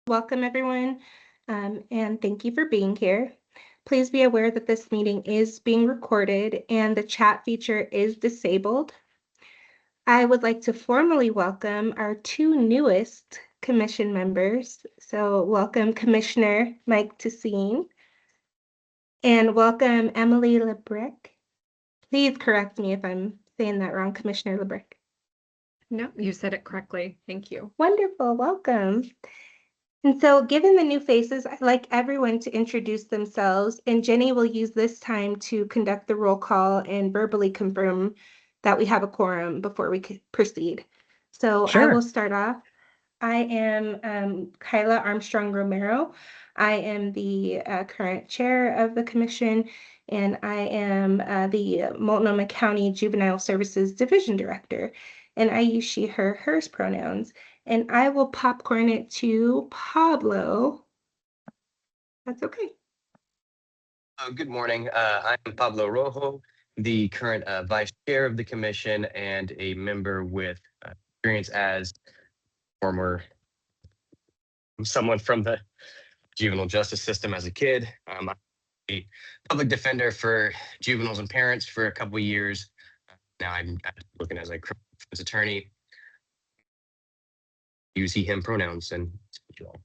Welcome, everyone, and thank you for being here. Please be aware that this meeting is being recorded and the chat feature is disabled. I would like to formally welcome our two newest commission members. So welcome Commissioner Mike Tessine and welcome Emily Lebrec. Please correct me if I'm saying that wrong, Commissioner Lebrec. No, you said it correctly. Thank you. Wonderful, welcome. And so given the new faces, I'd like everyone to introduce themselves, and Jenny will use this time to conduct the roll call and verbally confirm that we have a quorum before we could proceed. So I will start off. I am Kyla Armstrong Romero. I am the current chair of the commission, and I am the Multnomah County Juvenile Services Division Director. And I use she, her, hers pronouns. And I will popcorn it to Pablo. That's okay. Good morning. I'm Pablo Rojo, the current vice chair of the commission and a member with experience as someone from the juvenile justice system as a kid. I'm a public defender for juveniles and parents for a couple of years. Now I'm working as a criminal defense attorney. Use he, him pronouns and you all.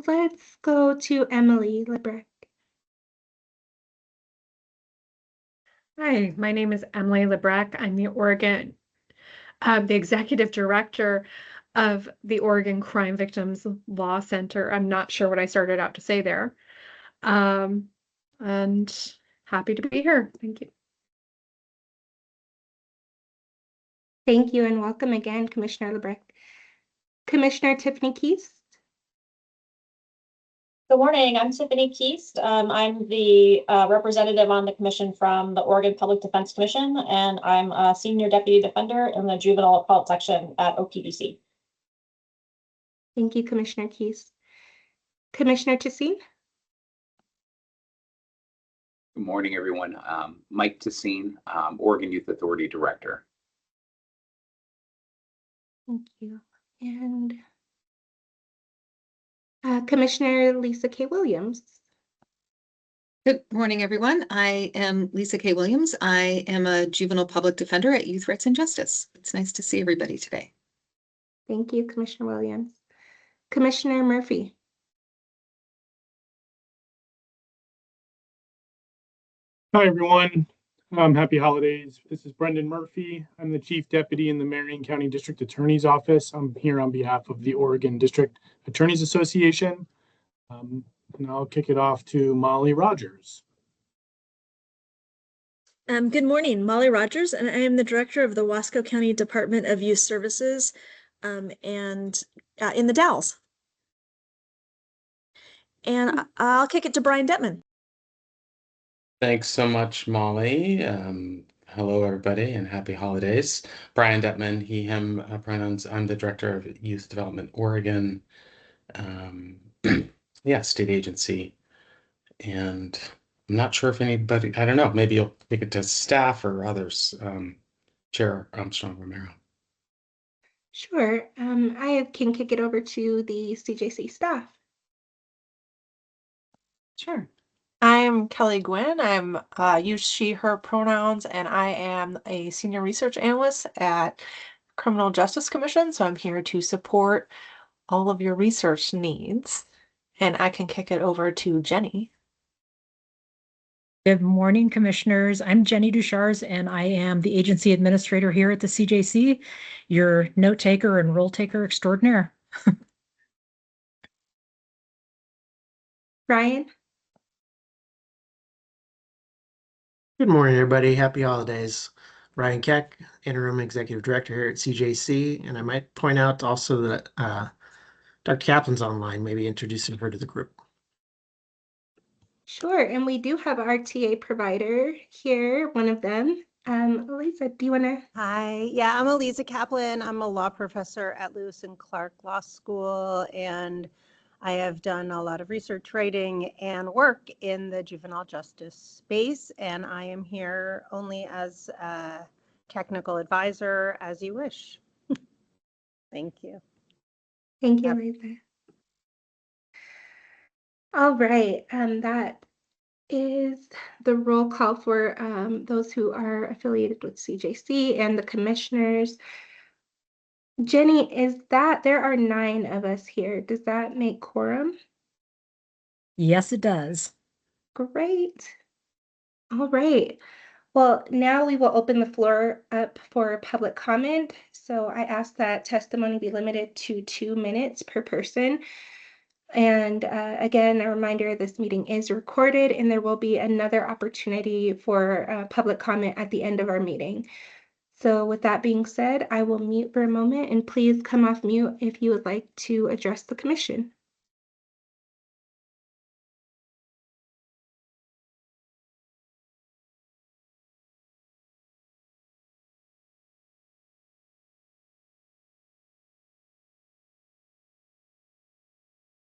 Let's go to Emily Lebrec. Hi, my name is Emily Lebrec. I'm the executive director of the Oregon Crime Victims Law Center. I'm not sure what I started out to say there. And happy to be here. Thank you. Thank you, and welcome again, Commissioner Lebrec. Commissioner Tiffany Keast. Good morning, I'm Tiffany Keast. I'm the representative on the commission from the Oregon Public Defense Commission, and I'm a senior deputy defender in the juvenile appellate section at OPDC. Thank you, Commissioner Keast. Commissioner Tessine. Good morning, everyone. Mike Tessine, Oregon Youth Authority Director. Thank you. And Commissioner Lisa K. Williams. Good morning, everyone. I am Lisa K. Williams. I am a juvenile public defender at Youth Rights and Justice. It's nice to see everybody today. Thank you, Commissioner Williams. Commissioner Murphy. Hi, everyone. Happy holidays. This is Brendan Murphy. I'm the Chief Deputy in the Marion County District Attorney's Office. I'm here on behalf of the Oregon District Attorneys Association. And I'll kick it off to Molly Rogers. Good morning, Molly Rogers, and I am the director of the Wasco County Department of Youth Services and in the Dalles. And I'll kick it to Brian Detman. Thanks so much, Molly. Hello, everybody, and happy holidays. Brian Detman, he, him pronouns. I'm the director of Youth Development Oregon, state agency. And I'm not sure if anybody, I don't know, maybe you'll kick it to staff or others. Chair Armstrong Romero. Sure. I can kick it over to the CJC staff. Sure. I'm Kelly Gwynn. I'm use she, her pronouns, and I am a senior research analyst at Criminal Justice Commission. So I'm here to support all of your research needs. And I can kick it over to Jenny. Good morning, commissioners. I'm Jenny Duchars, and I am the agency administrator here at the CJC, your note taker and roll taker extraordinaire. Brian. Good morning, everybody. Happy holidays. Ryan Keck, interim executive director here at CJC. And I might point out also that Dr. Kaplan's online, maybe introducing her to the group. Sure, and we do have our TA provider here, one of them. Eliza, do you want to? Hi, yeah, I'm Eliza Kaplan. I'm a law professor at Lewis and Clark Law School, and I have done a lot of research writing and work in the juvenile justice space, and I am here only as a technical advisor as you wish. Thank you. Thank you, Lisa. All right, that is the roll call for those who are affiliated with CJC and the commissioners. Jenny, is that there are 9 of us here? Does that make quorum? Yes, it does. Great. All right. Well, now we will open the floor up for public comment. So I ask that testimony be limited to 2 minutes per person. And again, a reminder, this meeting is recorded and there will be another opportunity for public comment at the end of our meeting. So with that being said, I will mute for a moment and please come off mute if you would like to address the commission.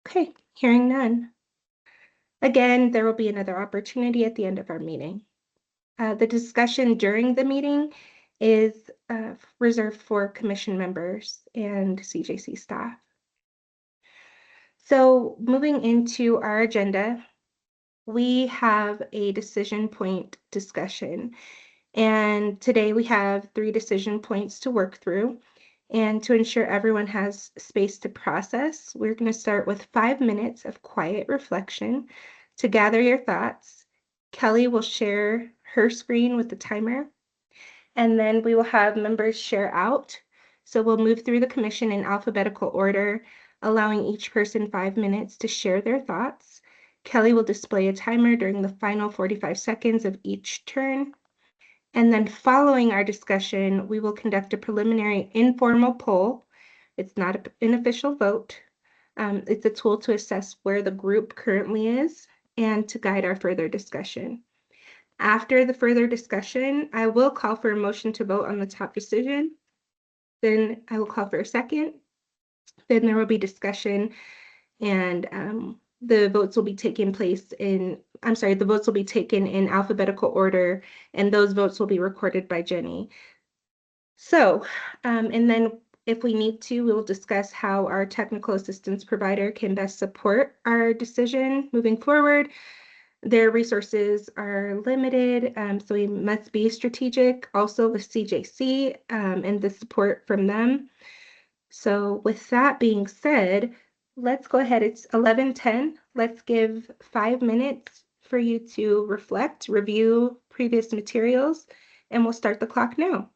Okay, hearing none. Again, there will be another opportunity at the end of our meeting. The discussion during the meeting is reserved for commission members and CJC staff. So moving into our agenda, we have a decision point discussion. And today we have 3 decision points to work through. And to ensure everyone has space to process, we're going to start with 5 minutes of quiet reflection to gather your thoughts. Kelly will share her screen with the timer, and then we will have members share out. So we'll move through the commission in alphabetical order, allowing each person 5 minutes to share their thoughts. Kelly will display a timer during the final 45 seconds of each turn. And then following our discussion, we will conduct a preliminary informal poll. It's not an official vote. It's a tool to assess where the group currently is and to guide our further discussion. After the further discussion, I will call for a motion to vote on the top decision. Then I will call for a second. Then there will be discussion and the votes will be taken in alphabetical order, and those votes will be recorded by Jenny. So, and then if we need to, we will discuss how our technical assistance provider can best support our decision moving forward. Their resources are limited, so we must be strategic also with CJC and the support from them. So with that being said, let's go ahead. It's 11:10. Let's give 5 minutes for you to reflect, review previous materials, and we'll start the clock now.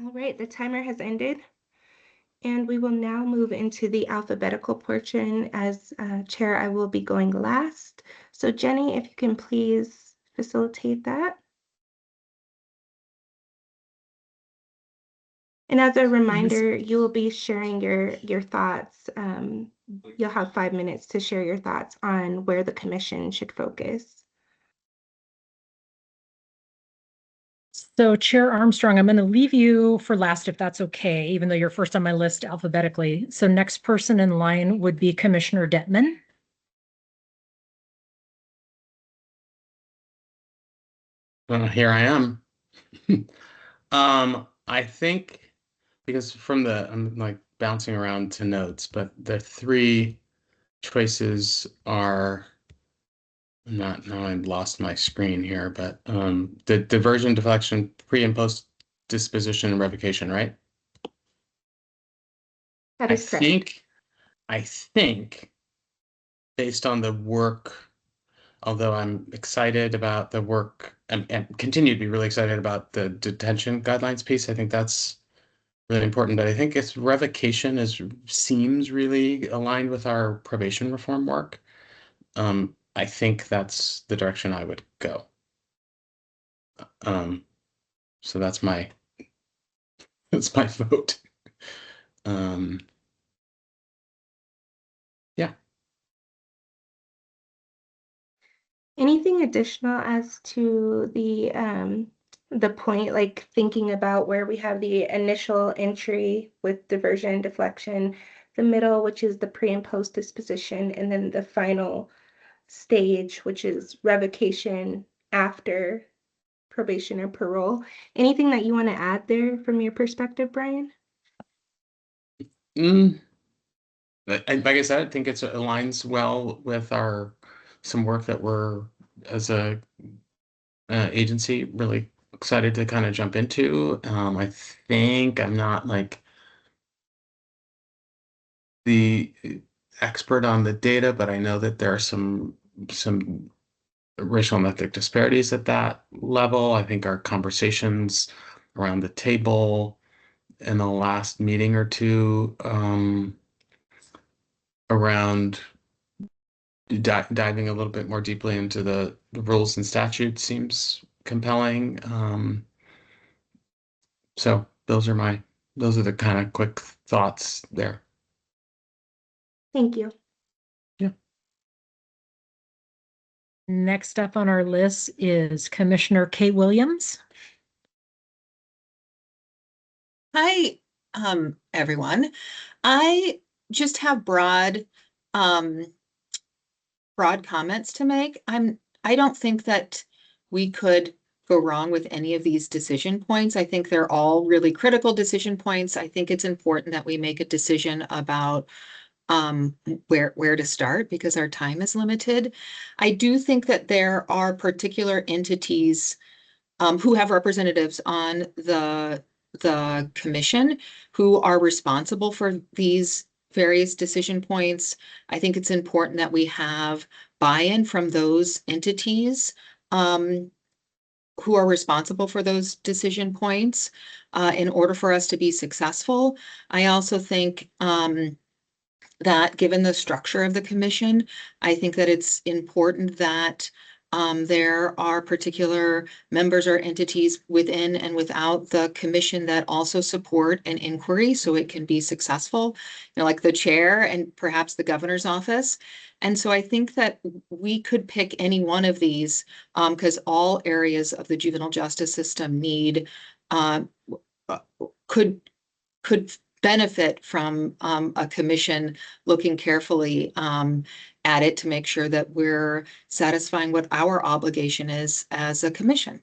All right, the timer has ended. And we will now move into the alphabetical portion. As chair, I will be going last. So Jenny, if you can please facilitate that. And as a reminder, you will be sharing your thoughts. You'll have 5 minutes to share your thoughts on where the commission should focus. So Chair Armstrong, I'm going to leave you for last if that's okay, even though you're first on my list alphabetically. So next person in line would be Commissioner Detman. Here I am. I think because I'm like bouncing around to notes, but the three choices are not, now I've lost my screen here, but the diversion, deflection, pre and post disposition and revocation, right? That is correct. I think based on the work, although I'm excited about the work and continue to be really excited about the detention guidelines piece, I think that's really important. But I think its revocation seems really aligned with our probation reform work. I think that's the direction I would go. So that's my vote. Yeah. Anything additional as to the point, like thinking about where we have the initial entry with diversion and deflection, the middle, which is the pre and post disposition, and then the final stage, which is revocation after probation or parole. Anything that you want to add there from your perspective, Brian? Like I said, I think it aligns well with some work that we're as a agency really excited to kind of jump into. I think I'm not like the expert on the data, but I know that there are some racial and ethnic disparities at that level. I think our conversations around the table in the last meeting or two around diving a little bit more deeply into the rules and statutes seems compelling. So those are the kind of quick thoughts there. Thank you. Yeah. Next up on our list is Commissioner Kate Williams. Hi, everyone. I just have broad comments to make. I don't think that we could go wrong with any of these decision points. I think they're all really critical decision points. I think it's important that we make a decision about where to start because our time is limited. I do think that there are particular entities who have representatives on the commission who are responsible for these various decision points. I think it's important that we have buy-in from those entities who are responsible for those decision points in order for us to be successful. I also think that given the structure of the commission, I think that it's important that there are particular members or entities within and without the commission that also support an inquiry so it can be successful, like the chair and perhaps the governor's office. And so I think that we could pick any one of these because all areas of the juvenile justice system could benefit from a commission looking carefully at it to make sure that we're satisfying what our obligation is as a commission.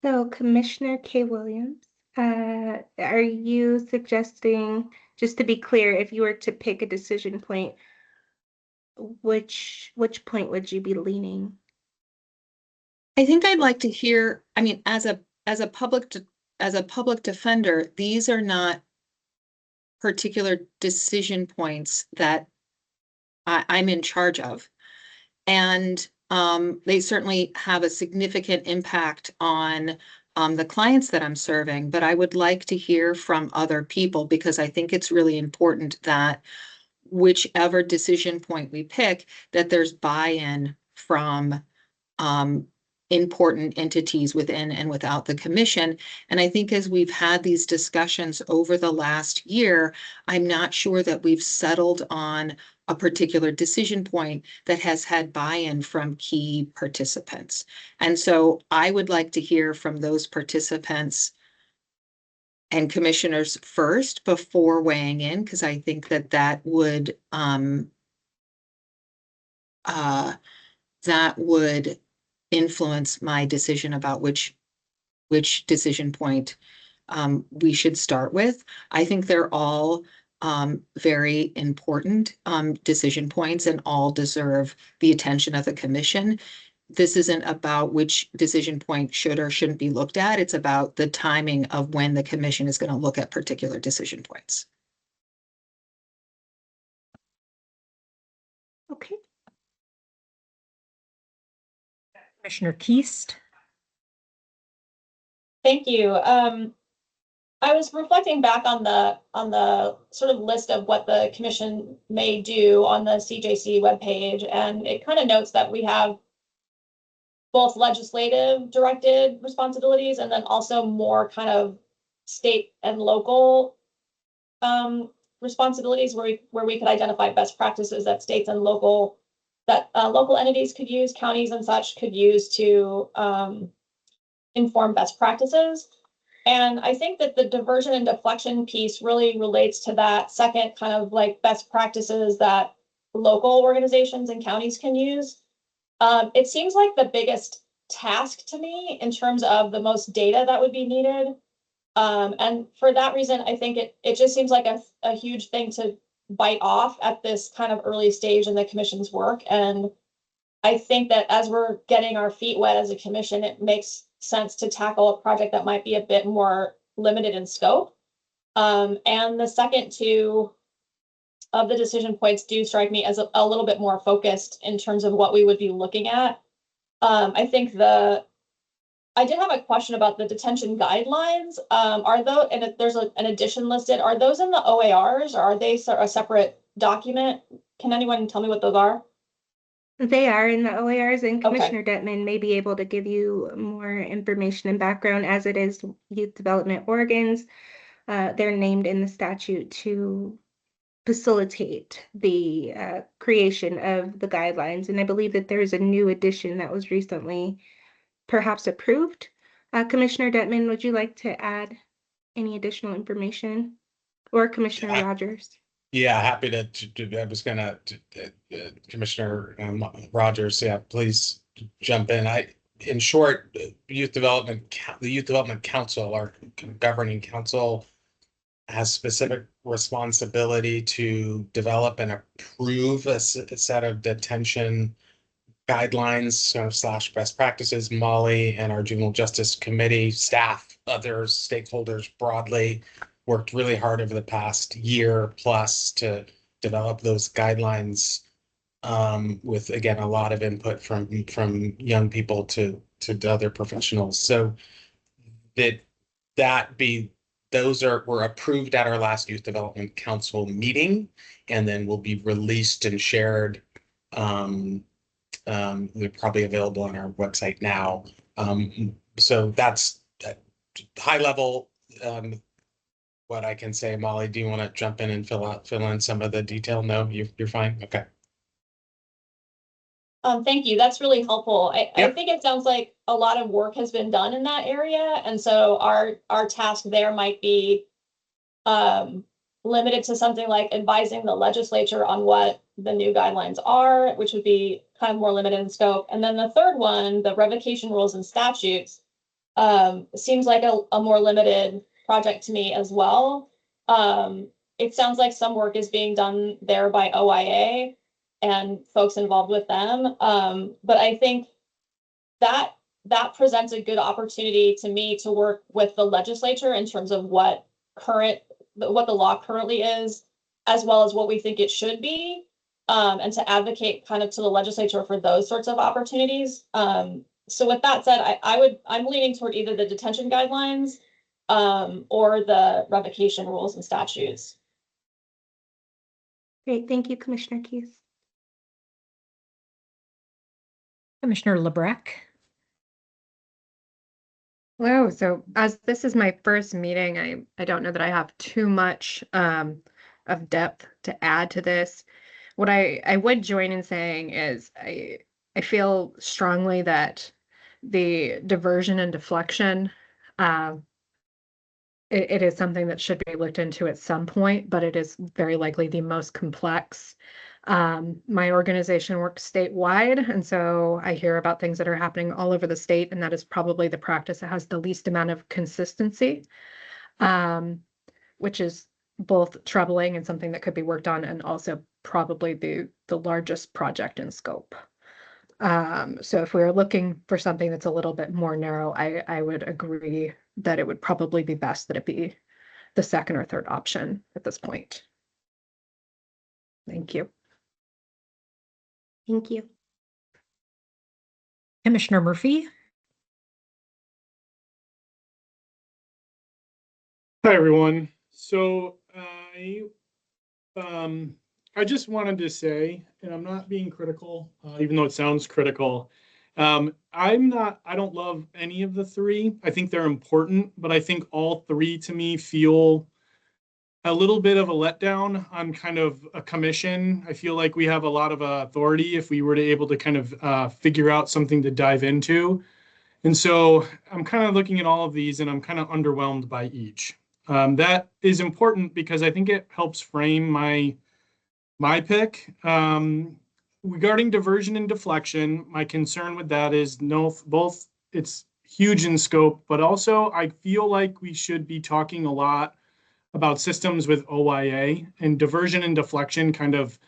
So Commissioner K. Williams, are you suggesting, just to be clear, if you were to pick a decision point, which point would you be leaning? I think I'd like to hear, I mean, as a public defender, these are not particular decision points that I'm in charge of. And They certainly have a significant impact on the clients that I'm serving, but I would like to hear from other people because I think it's really important that whichever decision point we pick, that there's buy-in from important entities within and without the commission. And I think as we've had these discussions over the last year, I'm not sure that we've settled on a particular decision point that has had buy-in from key participants. And so I would like to hear from those participants and commissioners first before weighing in, because I think that that would influence my decision about which decision point we should start with. I think they're all very important decision points and all deserve the attention of the commission. This isn't about which decision point should or shouldn't be looked at. It's about the timing of when the commission is going to look at particular decision points. Okay. Commissioner Keast. Thank you. I was reflecting back on the sort of list of what the commission may do on the CJC webpage, and it kind of notes that we have both legislative directed responsibilities and then also more kind of state and local responsibilities where we could identify best practices that states and local entities could use, counties and such could use to inform best practices. And I think that the diversion and deflection piece really relates to that second kind of like best practices that local organizations and counties can use. It seems like the biggest task to me in terms of the most data that would be needed. And for that reason, I think it just seems like a huge thing to bite off at this kind of early stage in the commission's work. And I think that as we're getting our feet wet as a commission, it makes sense to tackle a project that might be a bit more limited in scope. And the second two of the decision points do strike me as a little bit more focused in terms of what we would be looking at. I think I did have a question about the detention guidelines. Are those, and if there's an addition listed, are those in the OARs or are they a separate document? Can anyone tell me what those are? They are in the OARs, and Commissioner Detman may be able to give you more information and background as it is youth development organs. They're named in the statute to facilitate the creation of the guidelines. And I believe that there's a new edition that was recently perhaps approved. Commissioner Detman, would you like to add any additional information? Or Commissioner Rogers? Yeah, happy to I was gonna, Commissioner Rogers, yeah, please jump in. In short, the Youth Development Council, our governing council, has specific responsibility to develop and approve a set of detention guidelines slash best practices. Molly and our Juvenile Justice Committee staff, other stakeholders broadly, worked really hard over the past year plus to develop those guidelines with, again, a lot of input from young people to other professionals. So those were approved at our last Youth Development Council meeting, and then will be released and shared. They're probably available on our website now. So that's high level what I can say. Molly, do you want to jump in and fill in some of the detail? No, you're fine. Okay. Thank you. That's really helpful. I think it sounds like a lot of work has been done in that area. And so our task there might be limited to something like advising the legislature on what the new guidelines are, which would be kind of more limited in scope. And then the third one, the revocation rules and statutes, seems like a more limited project to me as well. It sounds like some work is being done there by OIA and folks involved with them. But I think that presents a good opportunity to me to work with the legislature in terms of what the law currently is, as well as what we think it should be. and to advocate kind of to the legislature for those sorts of opportunities. So with that said, I'm leaning toward either the detention guidelines or the revocation rules and statutes. Great, thank you, Commissioner Keys. Commissioner LeBrecq. Hello. So as this is my first meeting, I don't know that I have too much of depth to add to this. What I would join in saying is I feel strongly that the diversion and deflection it is something that should be looked into at some point, but it is very likely the most complex. My organization works statewide, and so I hear about things that are happening all over the state, and that is probably the practice that has the least amount of consistency, which is both troubling and something that could be worked on, and also probably the largest project in scope. So if we were looking for something that's a little bit more narrow, I would agree that it would probably be best that it be the second or third option at this point. Thank you. Thank you. Commissioner Murphy. Hi, everyone. So I just wanted to say, and I'm not being critical, even though it sounds critical. I don't love any of the three. I think they're important, but I think all three to me feel a little bit of a letdown on kind of a commission. I feel like we have a lot of authority if we were to able to kind of figure out something to dive into. And so I'm kind of looking at all of these and I'm kind of underwhelmed by each. That is important because I think it helps frame my pick. Regarding diversion and deflection, my concern with that is both it's huge in scope, but also I feel like we should be talking a lot about systems with OIA, and diversion and deflection kind of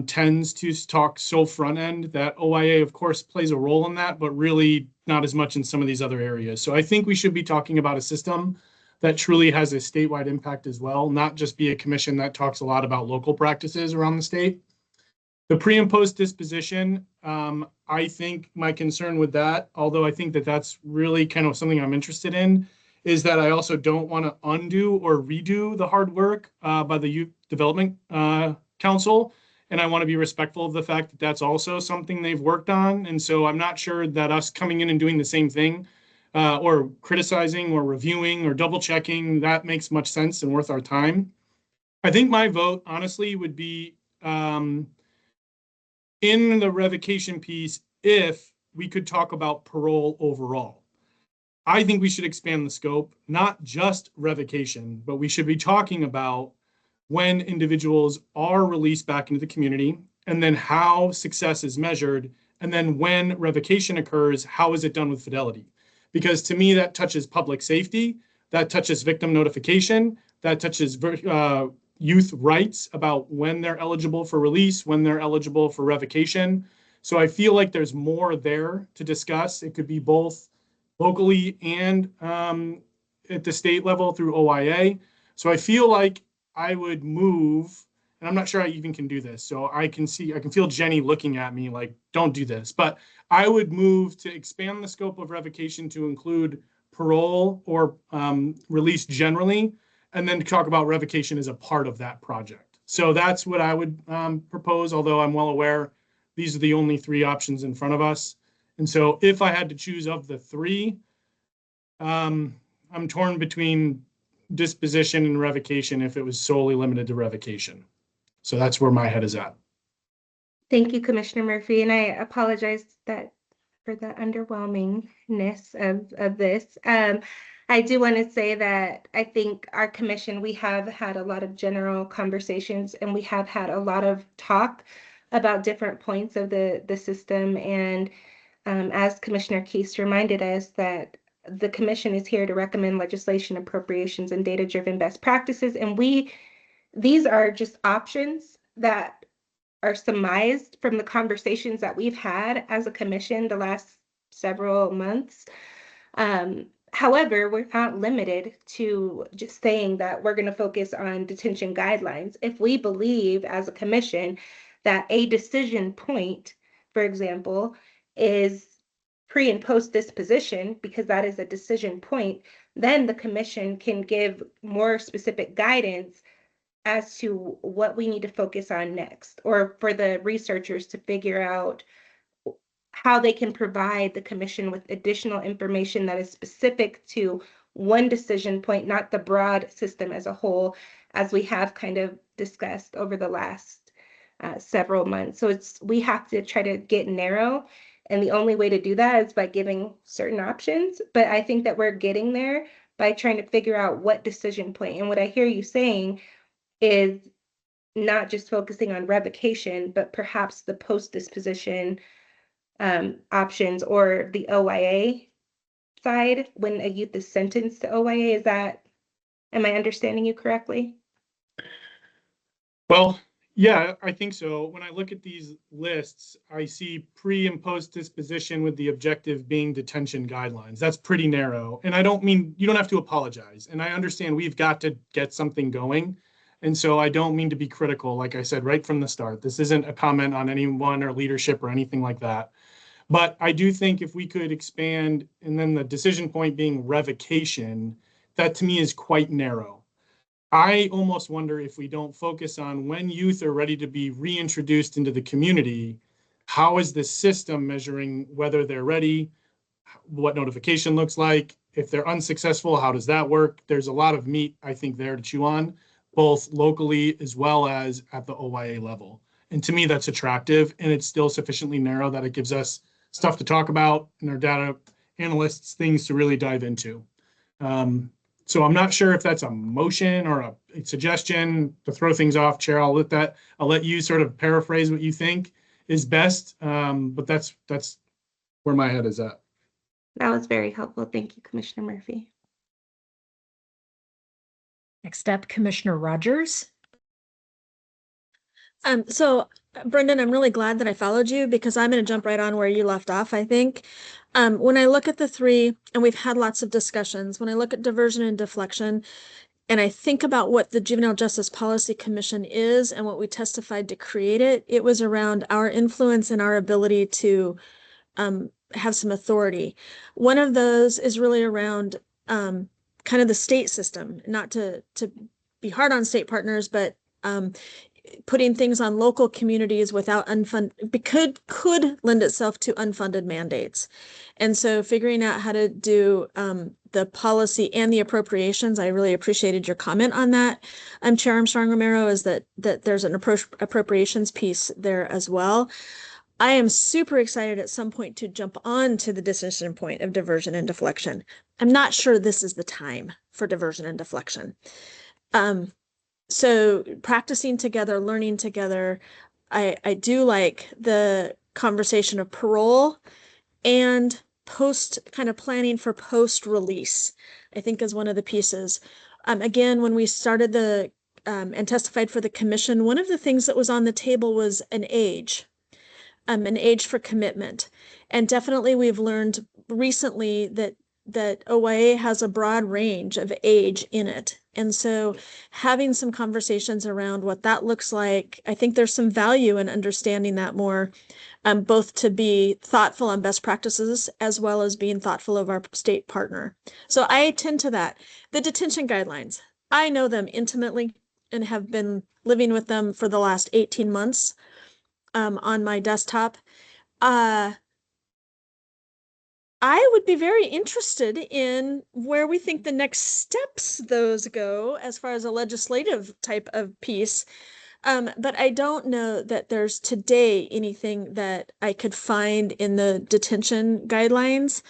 tends to talk so front end that OIA, of course, plays a role in that, but really not as much in some of these other areas. So I think we should be talking about a system that truly has a statewide impact as well, not just be a commission that talks a lot about local practices around the state. The pre and post disposition, I think my concern with that, although I think that that's really kind of something I'm interested in, is that I also don't want to undo or redo the hard work by the Youth Development Council. And I want to be respectful of the fact that that's also something they've worked on. And so I'm not sure that us coming in and doing the same thing or criticizing or reviewing or double checking, that makes much sense and worth our time. I think my vote, honestly, would be in the revocation piece if we could talk about parole overall. I think we should expand the scope, not just revocation, but we should be talking about when individuals are released back into the community, and then how success is measured, and then when revocation occurs, how is it done with fidelity? Because to me, that touches public safety, that touches victim notification, that touches youth rights about when they're eligible for release, when they're eligible for revocation. So I feel like there's more there to discuss. It could be both locally and at the state level through OIA. So I feel like I would move, and I'm not sure I even can do this. So I can feel Jenny looking at me like, don't do this. But I would move to expand the scope of revocation to include parole or release generally, and then talk about revocation as a part of that project. So that's what I would propose, although I'm well aware these are the only three options in front of us. And so if I had to choose of the three, I'm torn between disposition and revocation if it was solely limited to revocation. So that's where my head is at. Thank you, Commissioner Murphy, and I apologize for the underwhelmingness of this. I do want to say that I think our commission, we have had a lot of general conversations and we have had a lot of talk about different points of the system. And as Commissioner Keast reminded us, that the commission is here to recommend legislation, appropriations, and data-driven best practices. And these are just options that are surmised from the conversations that we've had as a commission the last several months. However, we're not limited to just saying that we're going to focus on detention guidelines. If we believe as a commission that a decision point, for example, is pre and post disposition, because that is a decision point, then the commission can give more specific guidance as to what we need to focus on next, or for the researchers to figure out how they can provide the commission with additional information that is specific to one decision point, not the broad system as a whole, as we have kind of discussed over the last several months. So we have to try to get narrow, and the only way to do that is by giving certain options. But I think that we're getting there by trying to figure out what decision point. And what I hear you saying is not just focusing on revocation, but perhaps the post disposition options, or the OIA side when a youth is sentenced to OIA. Am I understanding you correctly? Well, yeah, I think so. When I look at these lists, I see pre and post disposition with the objective being detention guidelines. That's pretty narrow. And I don't mean, you don't have to apologize. And I understand we've got to get something going. And so I don't mean to be critical, like I said, right from the start. This isn't a comment on anyone or leadership or anything like that. But I do think if we could expand, and then the decision point being revocation, that to me is quite narrow. I almost wonder if we don't focus on when youth are ready to be reintroduced into the community, how is the system measuring whether they're ready, what notification looks like? If they're unsuccessful, how does that work? There's a lot of meat, I think, there to chew on, both locally as well as at the OIA level. And to me, that's attractive, and it's still sufficiently narrow that it gives us stuff to talk about and our data analysts things to really dive into. So I'm not sure if that's a motion or a suggestion to throw things off. Chair, I'll let you sort of paraphrase what you think is best. But that's where my head is at. That was very helpful. Thank you, Commissioner Murphy. Next up, Commissioner Rogers. So Brendan, I'm really glad that I followed you, because I'm going to jump right on where you left off, I think. When I look at the three, and we've had lots of discussions, when I look at diversion and deflection, and I think about what the Juvenile Justice Policy Commission is and what we testified to create it, it was around our influence and our ability to have some authority. One of those is really around kind of the state system, not to be hard on state partners, but putting things on local communities without could lend itself to unfunded mandates. And so figuring out how to do the policy and the appropriations, I really appreciated your comment on that. Chair Armstrong Romero, is that there's an appropriations piece there as well. I am super excited at some point to jump on to the decision point of diversion and deflection. I'm not sure this is the time for diversion and deflection. So practicing together, learning together, I do like the conversation of parole and kind of planning for post release, I think is one of the pieces. Again, when we started and testified for the commission, one of the things that was on the table was an age for commitment. And definitely we've learned recently that OIA has a broad range of age in it. And so having some conversations around what that looks like, I think there's some value in understanding that more, both to be thoughtful on best practices as well as being thoughtful of our state partner. So I attend to that. The detention guidelines, I know them intimately and have been living with them for the last 18 months on my desktop. I would be very interested in where we think the next steps those go as far as a legislative type of piece. But I don't know that there's today anything that I could find in the detention guidelines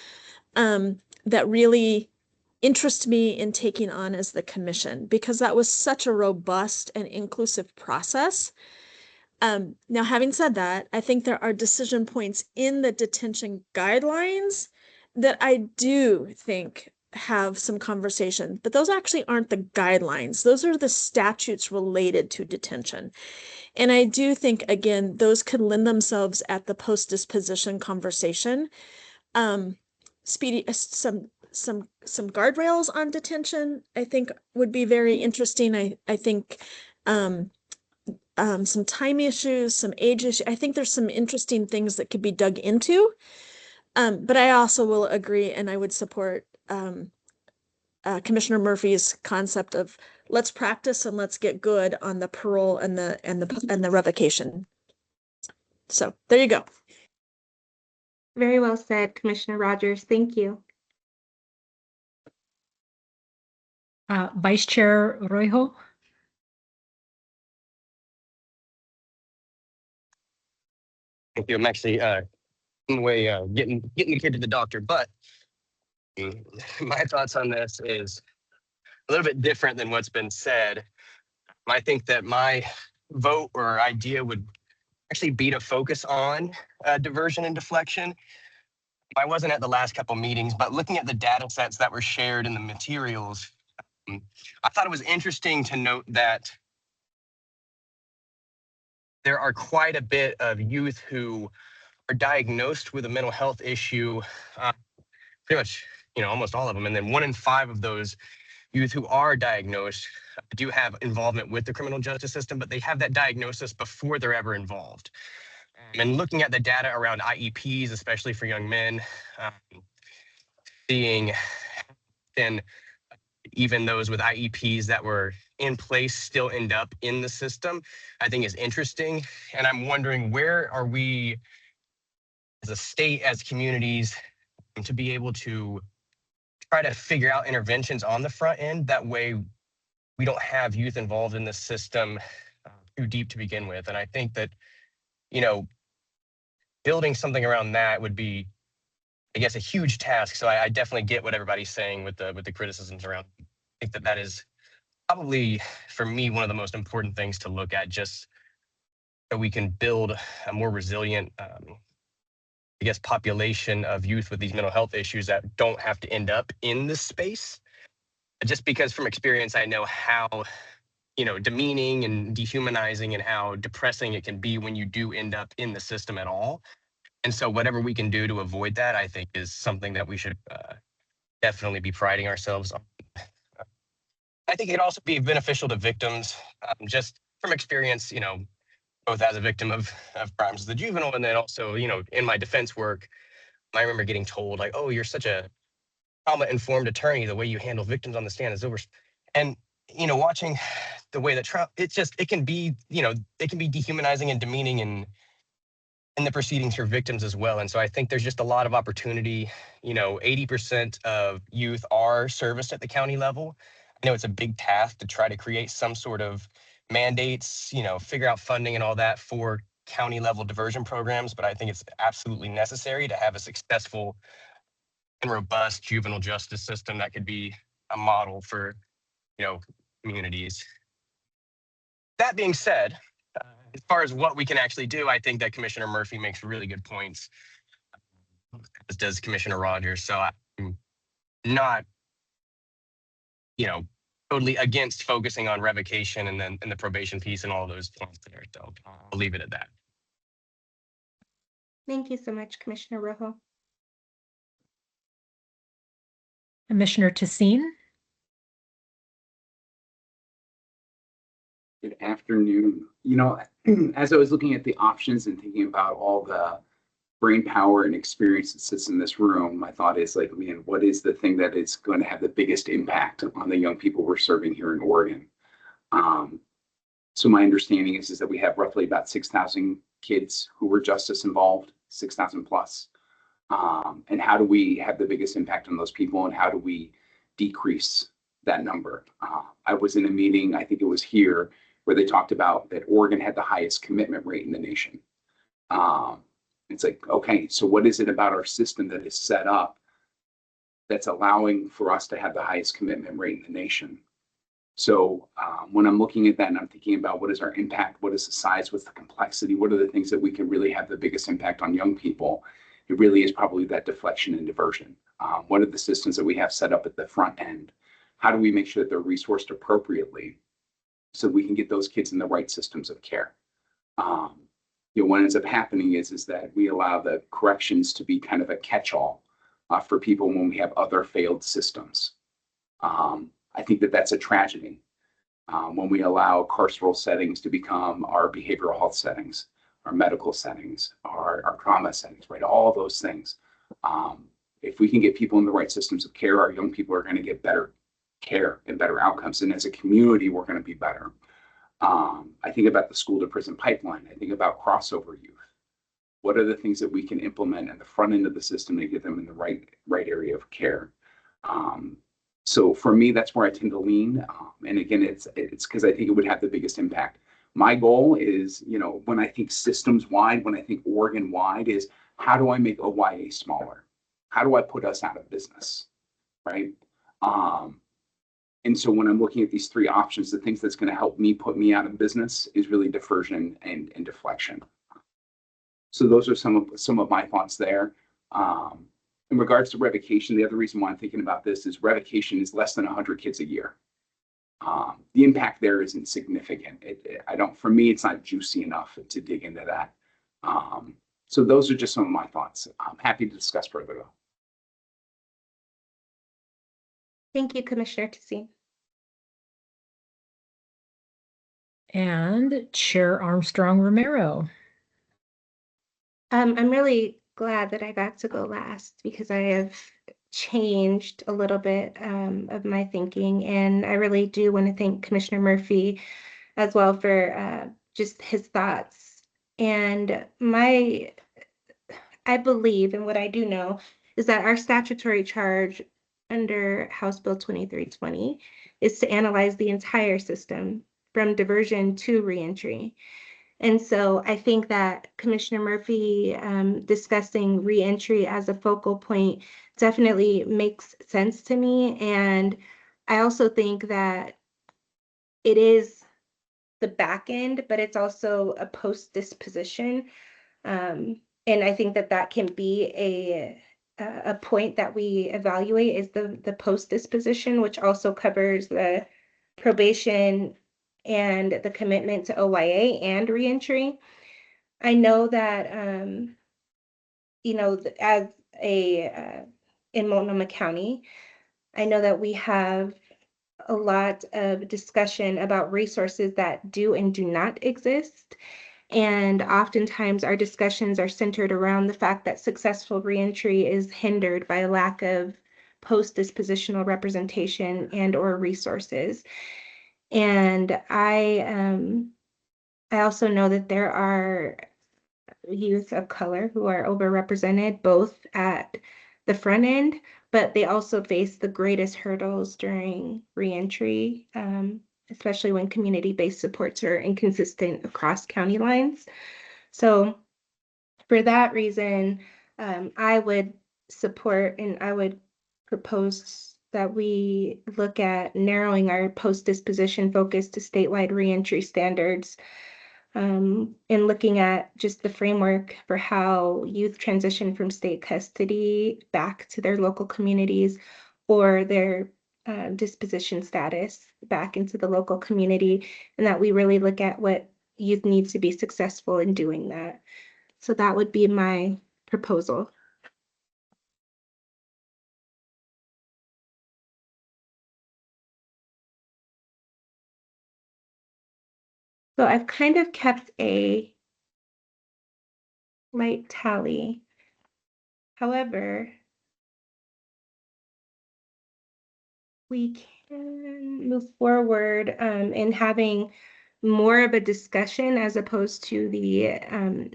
that really interest me in taking on as the commission, because that was such a robust and inclusive process. Now, having said that, I think there are decision points in the detention guidelines that I do think have some conversation, but those actually aren't the guidelines. Those are the statutes related to detention. And I do think, again, those could lend themselves at the post-disposition conversation. Some guardrails on detention, I think, would be very interesting. I think some time issues, some age issues. I think there's some interesting things that could be dug into. But I also will agree, and I would support Commissioner Murphy's concept of let's practice and let's get good on the parole and the revocation. So there you go. Very well said, Commissioner Rogers. Thank you. Vice Chair Rojo. Thank you. I'm actually on the way getting the kid to the doctor, but my thoughts on this is a little bit different than what's been said. I think that my vote or idea would actually be to focus on diversion and deflection. I wasn't at the last couple meetings, but looking at the data sets that were shared in the materials, I thought it was interesting to note that there are quite a bit of youth who are diagnosed with a mental health issue, pretty much, almost all of them. And then 1 in 5 of those youth who are diagnosed do have involvement with the criminal justice system, but they have that diagnosis before they're ever involved. And looking at the data around IEPs, especially for young men, seeing then even those with IEPs that were in place still end up in the system, I think is interesting. And I'm wondering, where are we as a state, as communities, to be able to try to figure out interventions on the front end? That way we don't have youth involved in the system too deep to begin with. And I think that, building something around that would be, I guess, a huge task. So I definitely get what everybody's saying with the criticisms around. I think that is probably, for me, one of the most important things to look at, just so we can build a more resilient, population of youth with these mental health issues that don't have to end up in this space. Just because from experience, I know how, demeaning and dehumanizing and how depressing it can be when you do end up in the system at all. And so whatever we can do to avoid that, I think, is something that we should definitely be priding ourselves on. I think it could also be beneficial to victims, just from experience, both as a victim of crimes as a juvenile, and then also, in my defense work, I remember getting told, like, oh, you're such a trauma-informed attorney, the way you handle victims on the stand is over. And, watching the way that it can be, it can be dehumanizing and demeaning in the proceedings for victims as well. And so I think there's just a lot of opportunity. 80% of youth are serviced at the county level. I know it's a big task to try to create some sort of mandates, figure out funding and all that for county level diversion programs, but I think it's absolutely necessary to have a successful and robust juvenile justice system that could be a model for, communities. That being said, as far as what we can actually do, I think that Commissioner Murphy makes really good points, as does Commissioner Rogers. So I'm not, totally against focusing on revocation and then the probation piece and all those points there. So I'll leave it at that. Thank you so much, Commissioner Rojo. Commissioner Tessine. Good afternoon. As I was looking at the options and thinking about all the brain power and experience that sits in this room, my thought is like, man, what is the thing that is going to have the biggest impact on the young people we're serving here in Oregon? So my understanding is that we have roughly about 6,000 kids who were justice involved, 6,000 plus. And how do we have the biggest impact on those people, and how do we decrease that number? I was in a meeting, I think it was here, where they talked about that Oregon had the highest commitment rate in the nation. It's like, okay, so what is it about our system that is set up that's allowing for us to have the highest commitment rate in the nation? So when I'm looking at that and I'm thinking about what is our impact, what is the size, what's the complexity, what are the things that we can really have the biggest impact on young people, it really is probably that deflection and diversion. What are the systems that we have set up at the front end? How do we make sure that they're resourced appropriately so we can get those kids in the right systems of care? What ends up happening is that we allow the corrections to be kind of a catch-all for people when we have other failed systems. I think that that's a tragedy. when we allow carceral settings to become our behavioral health settings, our medical settings, our trauma settings, right? All of those things. If we can get people in the right systems of care, our young people are going to get better care and better outcomes. And as a community, we're going to be better. I think about the school to prison pipeline. I think about crossover youth. What are the things that we can implement at the front end of the system to get them in the right area of care? So for me, that's where I tend to lean. And again, it's because I think it would have the biggest impact. My goal is, when I think systems wide, when I think Oregon wide, is how do I make OYA smaller? How do I put us out of business, right? And so when I'm looking at these three options, the things that's going to help me put me out of business is really diversion and deflection. So those are some of my thoughts there. In regards to revocation, the other reason why I'm thinking about this is revocation is less than 100 kids a year. The impact there isn't significant. For me, it's not juicy enough to dig into that. So those are just some of my thoughts. I'm happy to discuss further though. Thank you, Commissioner Tissine. And Chair Armstrong Romero. I'm really glad that I got to go last because I have changed a little bit of my thinking. And I really do want to thank Commissioner Murphy as well for just his thoughts. And I believe, and what I do know, is that our statutory charge under House Bill 2320 is to analyze the entire system from diversion to reentry. And so I think that Commissioner Murphy discussing reentry as a focal point definitely makes sense to me. And I also think that it is the back end, but it's also a post disposition. And I think that that can be a point that we evaluate is the post disposition, which also covers the probation and the commitment to OYA and reentry. I know that as in Multnomah County, I know that we have a lot of discussion about resources that do and do not exist. And oftentimes our discussions are centered around the fact that successful reentry is hindered by a lack of post-dispositional representation and or resources. And I also know that there are youth of color who are overrepresented both at the front end, but they also face the greatest hurdles during reentry, especially when community-based supports are inconsistent across county lines. So for that reason, I would support and I would propose that we look at narrowing our post-disposition focus to statewide reentry standards, and looking at just the framework for how youth transition from state custody back to their local communities or their disposition status back into the local community, and that we really look at what youth needs to be successful in doing that. So that would be my proposal. So I've kind of kept a light tally. However, we can move forward in having more of a discussion as opposed to the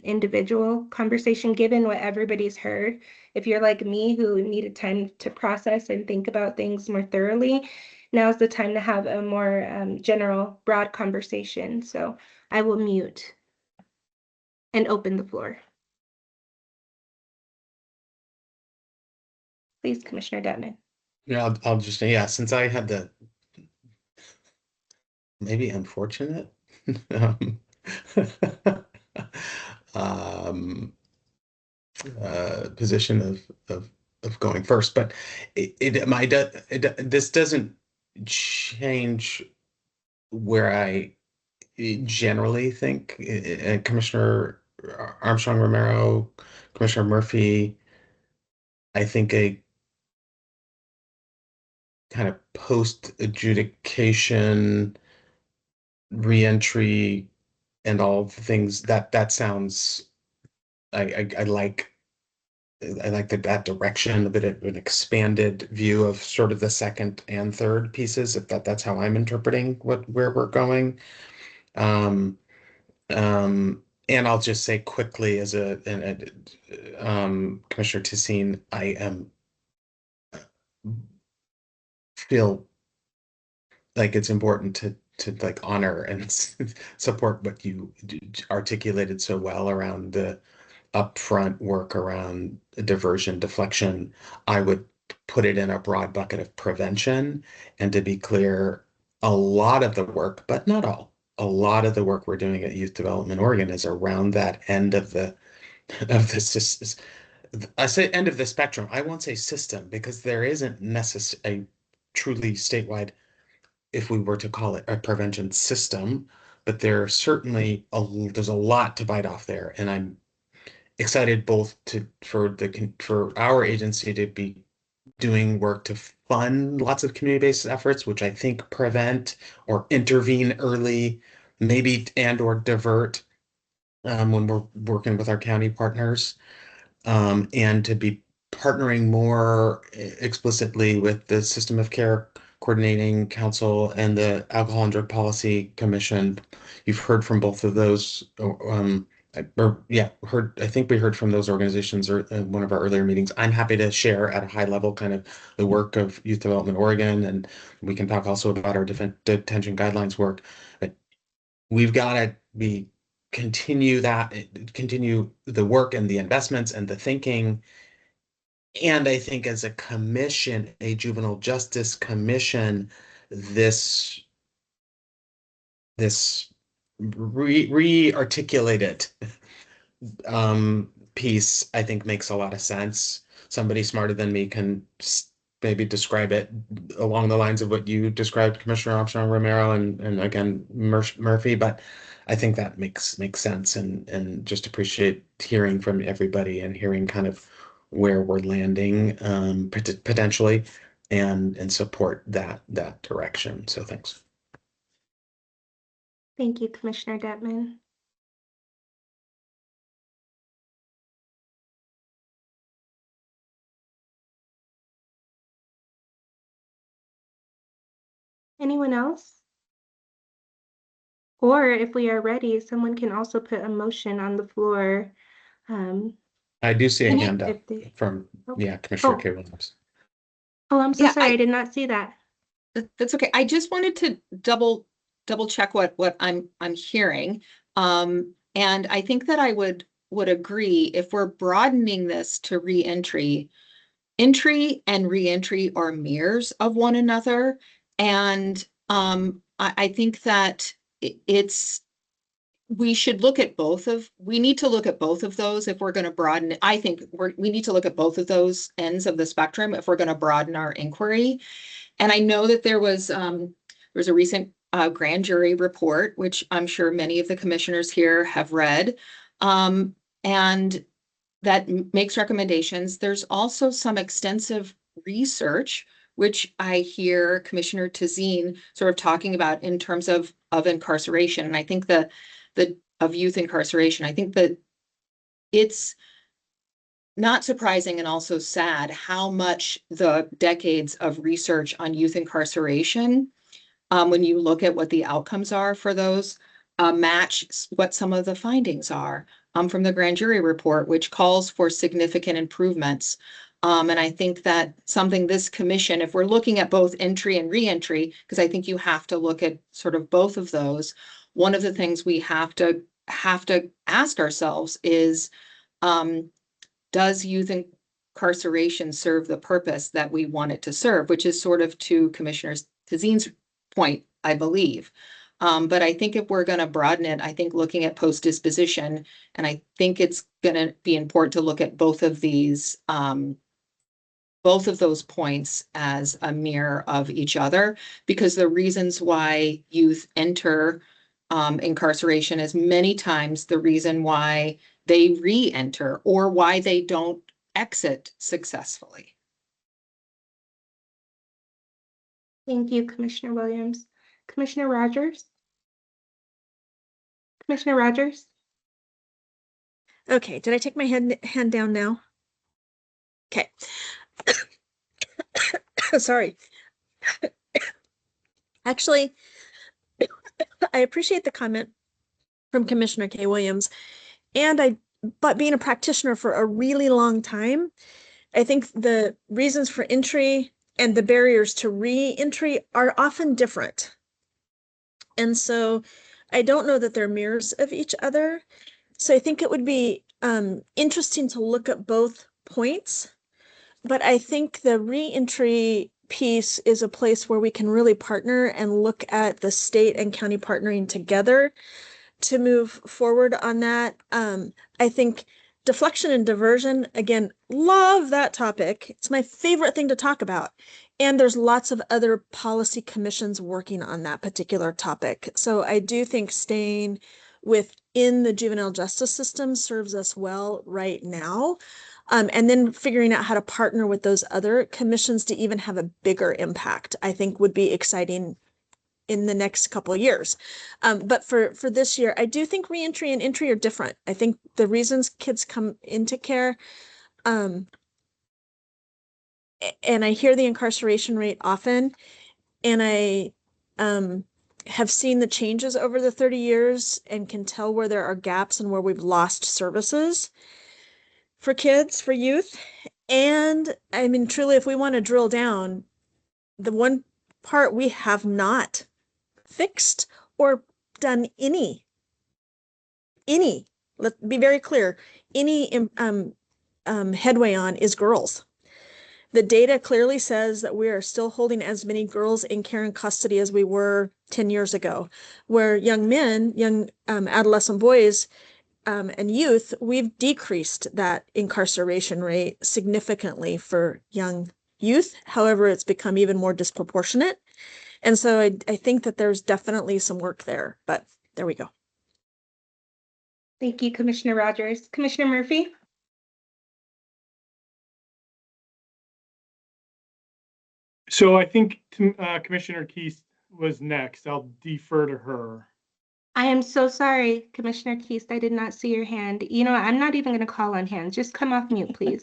individual conversation, given what everybody's heard. If you're like me who needed time to process and think about things more thoroughly, now's the time to have a more general, broad conversation. So I will mute and open the floor. Please, Commissioner Detman. Yeah, I'll just, since I had the maybe unfortunate um, um, position of going first, but this doesn't change where I generally think. Commissioner Armstrong Romero, Commissioner Murphy, I think a kind of post adjudication reentry and all the things that sounds, I like. I like that direction, a bit of an expanded view of sort of the second and third pieces, if that's how I'm interpreting where we're going. Um, and I'll just say quickly as Commissioner Tissine, I feel like it's important to like honor and support what you articulated so well around the upfront work around diversion, deflection. I would put it in a broad bucket of prevention. And to be clear, a lot of the work, but not all, a lot of the work we're doing at Youth Development Oregon is around that end of the I say end of the spectrum. I won't say system because there isn't necessarily a truly statewide, if we were to call it a prevention system, but there's certainly there's a lot to bite off there, and I'm excited both for our agency to be doing work to fund lots of community-based efforts, which I think prevent or intervene early, maybe and or divert when we're working with our county partners, and to be partnering more explicitly with the System of Care Coordinating Council and the Alcohol and Drug Policy Commission. You've heard from both of those, I think we heard from those organizations in one of our earlier meetings. I'm happy to share at a high level kind of the work of Youth Development Oregon, and we can talk also about our detention guidelines work. But we've got to continue the work and the investments and the thinking. And I think as a commission, a juvenile justice commission, this re-articulated piece, I think makes a lot of sense. Somebody smarter than me can maybe describe it along the lines of what you described, Commissioner Armstrong Romero, and again Murphy, but I think that makes sense, and just appreciate hearing from everybody and hearing kind of where we're landing potentially, and support that direction. So thanks. Thank you, Commissioner Detman. Anyone else? Or if we are ready, someone can also put a motion on the floor. I do see a and hand up if they- from, Okay. Commissioner Oh. K. Williams. Oh, I'm so Yeah, sorry. I did not see that. That's okay. I just wanted to double check what I'm hearing. And I think that I would agree if we're broadening this to reentry, entry and reentry are mirrors of one another. And I think that we should look at we need to look at both of those if we're going to broaden. I think we need to look at both of those ends of the spectrum if we're going to broaden our inquiry. And I know that there was a recent grand jury report, which I'm sure many of the commissioners here have read, and that makes recommendations. There's also some extensive research, which I hear Commissioner Tissine sort of talking about in terms of incarceration. And I think of youth incarceration, I think that it's not surprising and also sad how much the decades of research on youth incarceration, when you look at what the outcomes are for those, match what some of the findings are from the grand jury report, which calls for significant improvements. And I think that something this commission, if we're looking at both entry and reentry, because I think you have to look at sort of both of those, one of the things we have to ask ourselves is, does youth incarceration serve the purpose that we want it to serve, which is sort of to Commissioner Tissine's point, I believe. But I think if we're going to broaden it, I think looking at post-disposition, and I think it's going to be important to look at both of these, both of those points as a mirror of each other, because the reasons why youth enter incarceration is many times the reason why they re-enter or why they don't exit successfully. Thank you, Commissioner Williams. Commissioner Rogers? Commissioner Rogers? Okay, did I take my hand down now? Okay. Sorry. Actually, I appreciate the comment from Commissioner K. Williams. But being a practitioner for a really long time, I think the reasons for entry and the barriers to re-entry are often different. And so I don't know that they're mirrors of each other. So I think it would be interesting to look at both points. But I think the re-entry piece is a place where we can really partner and look at the state and county partnering together to move forward on that. I think deflection and diversion, again, love that topic. It's my favorite thing to talk about. And there's lots of other policy commissions working on that particular topic. So I do think staying within the juvenile justice system serves us well right now. And then figuring out how to partner with those other commissions to even have a bigger impact, I think would be exciting in the next couple of years. But for this year, I do think reentry and entry are different. I think the reasons kids come into care, and I hear the incarceration rate often, and I have seen the changes over the 30 years and can tell where there are gaps and where we've lost services for kids, for youth. And I mean, truly, if we want to drill down, the one part we have not fixed or done any, let's be very clear, any headway on is girls. The data clearly says that we are still holding as many girls in care and custody as we were 10 years ago, where young men, young adolescent boys, and youth, we've decreased that incarceration rate significantly for young youth. However, it's become even more disproportionate. And so I think that there's definitely some work there, but there we go. Thank you, Commissioner Rogers. Commissioner Murphy? So I think Commissioner Keith was next. I'll defer to her. I am so sorry, Commissioner Keist. I did not see your hand. You know, I'm not even going to call on hands. Just come off mute, please.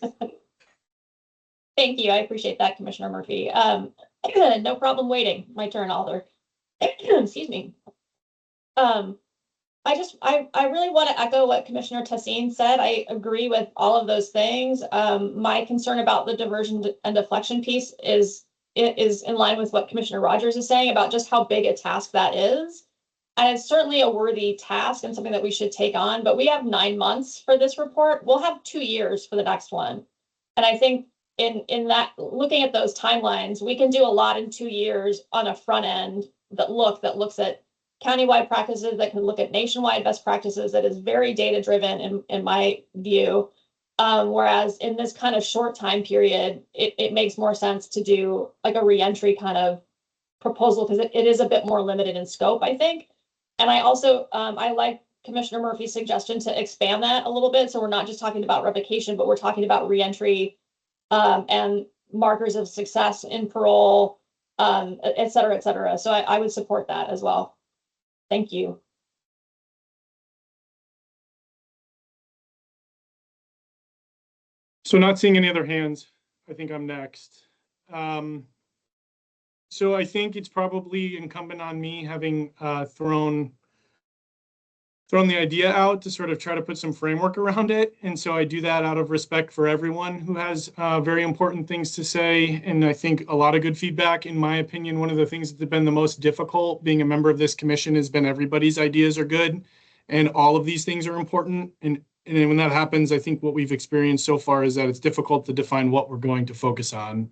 Thank you. I appreciate that, Commissioner Murphy. No problem waiting. My turn, Alder. Excuse me. I really want to echo what Commissioner Tassin said. I agree with all of those things. My concern about the diversion and deflection piece is in line with what Commissioner Rogers is saying about just how big a task that is. And it's certainly a worthy task and something that we should take on, but we have 9 months for this report. We'll have 2 years for the next one. And I think in that, looking at those timelines, we can do a lot in 2 years on a front end that looks at countywide practices, that can look at nationwide best practices, that is very data driven in my view. Whereas in this kind of short time period, it makes more sense to do like a reentry kind of proposal because it is a bit more limited in scope, I think. And I also, I like Commissioner Murphy's suggestion to expand that a little bit. So we're not just talking about revocation, but we're talking about reentry and markers of success in parole, et cetera, et cetera. So I would support that as well. Thank you. So not seeing any other hands, I think I'm next. So I think it's probably incumbent on me, having thrown the idea out, to sort of try to put some framework around it. And so I do that out of respect for everyone who has very important things to say. And I think a lot of good feedback. In my opinion, one of the things that's been the most difficult being a member of this commission has been everybody's ideas are good and all of these things are important. And when that happens, I think what we've experienced so far is that it's difficult to define what we're going to focus on.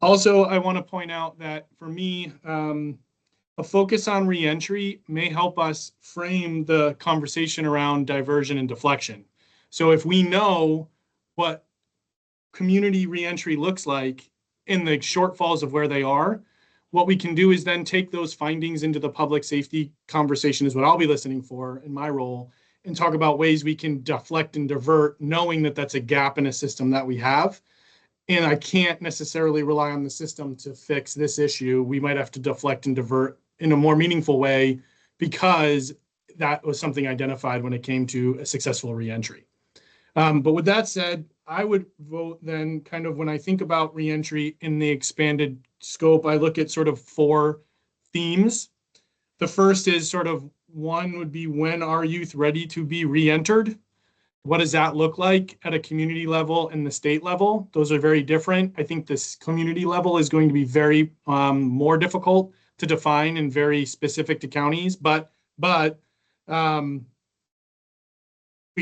Also, I want to point out that for me, a focus on reentry may help us frame the conversation around diversion and deflection. So if we know what community reentry looks like in the shortfalls of where they are, what we can do is then take those findings into the public safety conversation, is what I'll be listening for in my role, and talk about ways we can deflect and divert, knowing that that's a gap in a system that we have. And I can't necessarily rely on the system to fix this issue. We might have to deflect and divert in a more meaningful way because that was something identified when it came to a successful reentry. But with that said, I would vote then kind of when I think about reentry in the expanded scope, I look at sort of 4 themes. The first is sort of one would be, when are youth ready to be reentered? What does that look like at a community level and the state level? Those are very different. I think this community level is going to be very more difficult to define and very specific to counties, but we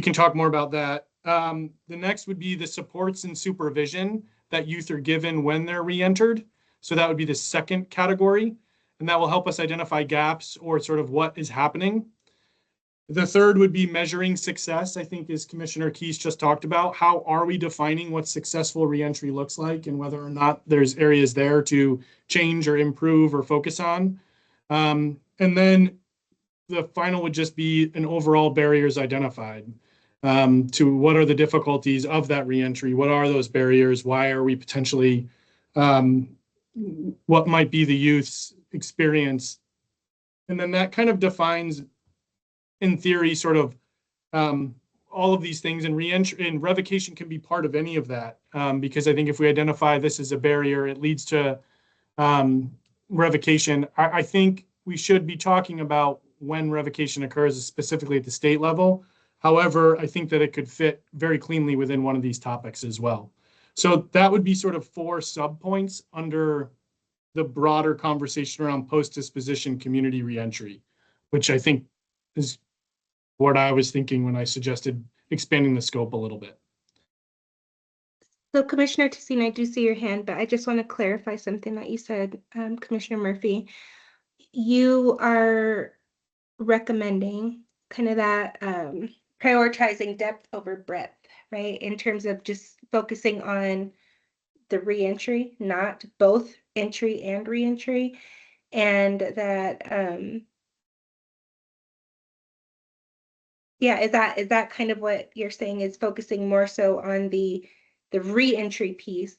can talk more about that. The next would be the supports and supervision that youth are given when they're reentered. So that would be the second category, and that will help us identify gaps or sort of what is happening. The third would be measuring success, I think, as Commissioner Keys just talked about. How are we defining what successful reentry looks like, and whether or not there's areas there to change or improve or focus on. And then the final would just be an overall barriers identified to what are the difficulties of that reentry? What are those barriers? Why are we potentially, what might be the youth's experience? And then that kind of defines, in theory, sort of all of these things, and reentry and revocation can be part of any of that, because I think if we identify this as a barrier, it leads to revocation. I think we should be talking about when revocation occurs, specifically at the state level. However, I think that it could fit very cleanly within one of these topics as well. So that would be sort of 4 subpoints under the broader conversation around post-disposition community reentry, which I think is what I was thinking when I suggested expanding the scope a little bit. So Commissioner Tessine, I do see your hand, but I just want to clarify something that you said, Commissioner Murphy. You are recommending kind of that prioritizing depth over breadth, right? In terms of just focusing on the reentry, not both entry and reentry, and that yeah, is that kind of what you're saying, is focusing more so on the reentry piece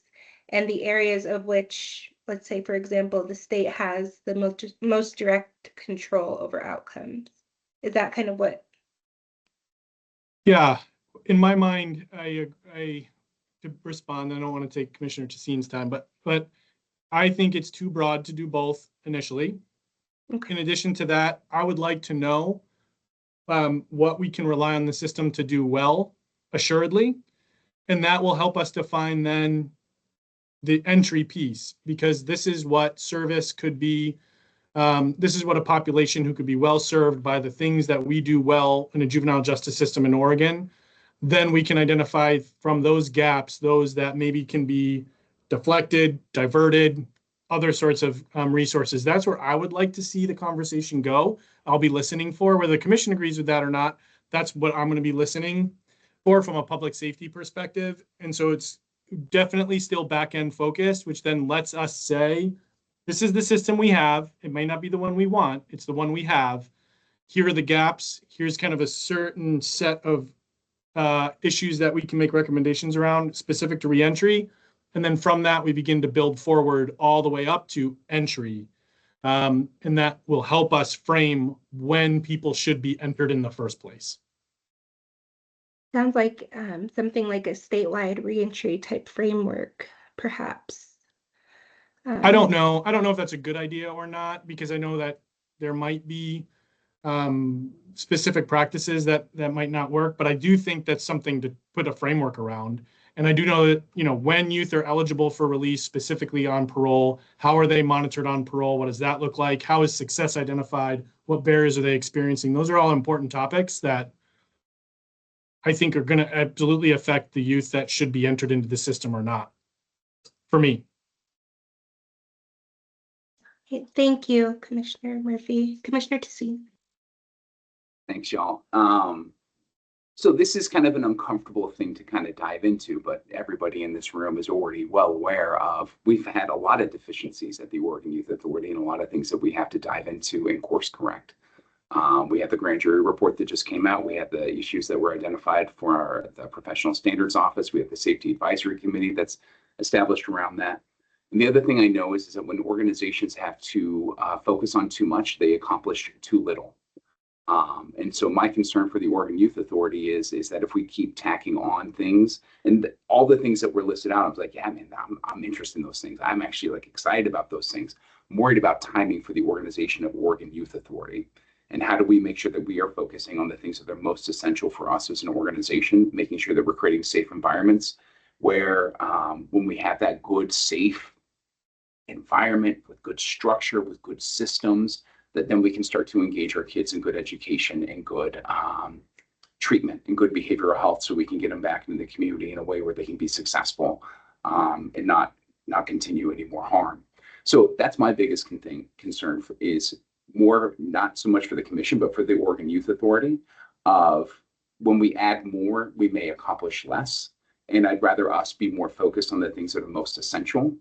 and the areas of which, let's say, for example, the state has the most direct control over outcomes? Is that kind of what? Yeah, in my mind, I to respond, I don't want to take Commissioner Tessine's time, but I think it's too broad to do both initially. Okay. In addition to that, I would like to know what we can rely on the system to do well, assuredly, and that will help us define then the entry piece, because this is what service could be. This is what a population who could be well served by the things that we do well in a juvenile justice system in Oregon. Then we can identify from those gaps, those that maybe can be deflected, diverted, other sorts of resources. That's where I would like to see the conversation go. I'll be listening for, whether the commission agrees with that or not. That's what I'm going to be listening for from a public safety perspective. And so it's definitely still back end focused, which then lets us say, this is the system we have. It may not be the one we want. It's the one we have. Here are the gaps. Here's kind of a certain set of issues that we can make recommendations around specific to reentry. And then from that, we begin to build forward all the way up to entry. And that will help us frame when people should be entered in the first place. Sounds like something like a statewide reentry type framework, perhaps. I don't know. I don't know if that's a good idea or not, because I know that there might be specific practices that might not work, but I do think that's something to put a framework around. And I do know that, when youth are eligible for release, specifically on parole, how are they monitored on parole? What does that look like? How is success identified? What barriers are they experiencing? Those are all important topics that I think are going to absolutely affect the youth that should be entered into the system or not, for me. Okay, thank you, Commissioner Murphy. Commissioner Tessine. Thanks, y'all. So this is kind of an uncomfortable thing to kind of dive into, but everybody in this room is already well aware of. We've had a lot of deficiencies at the Oregon Youth Authority and a lot of things that we have to dive into and course correct. We have the grand jury report that just came out. We have the issues that were identified for the professional standards office. We have the safety advisory committee that's established around that. And the other thing I know is that when organizations have to focus on too much, they accomplish too little. And so my concern for the Oregon Youth Authority is that if we keep tacking on things and all the things that were listed out, I was like, yeah, man, I'm interested in those things. I'm actually like excited about those things. I'm worried about timing for the organization of Oregon Youth Authority. And how do we make sure that we are focusing on the things that are most essential for us as an organization, making sure that we're creating safe environments where when we have that good, safe environment with good structure, with good systems, that then we can start to engage our kids in good education and good treatment and good behavioral health, so we can get them back into the community in a way where they can be successful and not continue any more harm. So that's my biggest concern is more, not so much for the commission, but for the Oregon Youth Authority, of when we add more, we may accomplish less. And I'd rather us be more focused on the things that are most essential.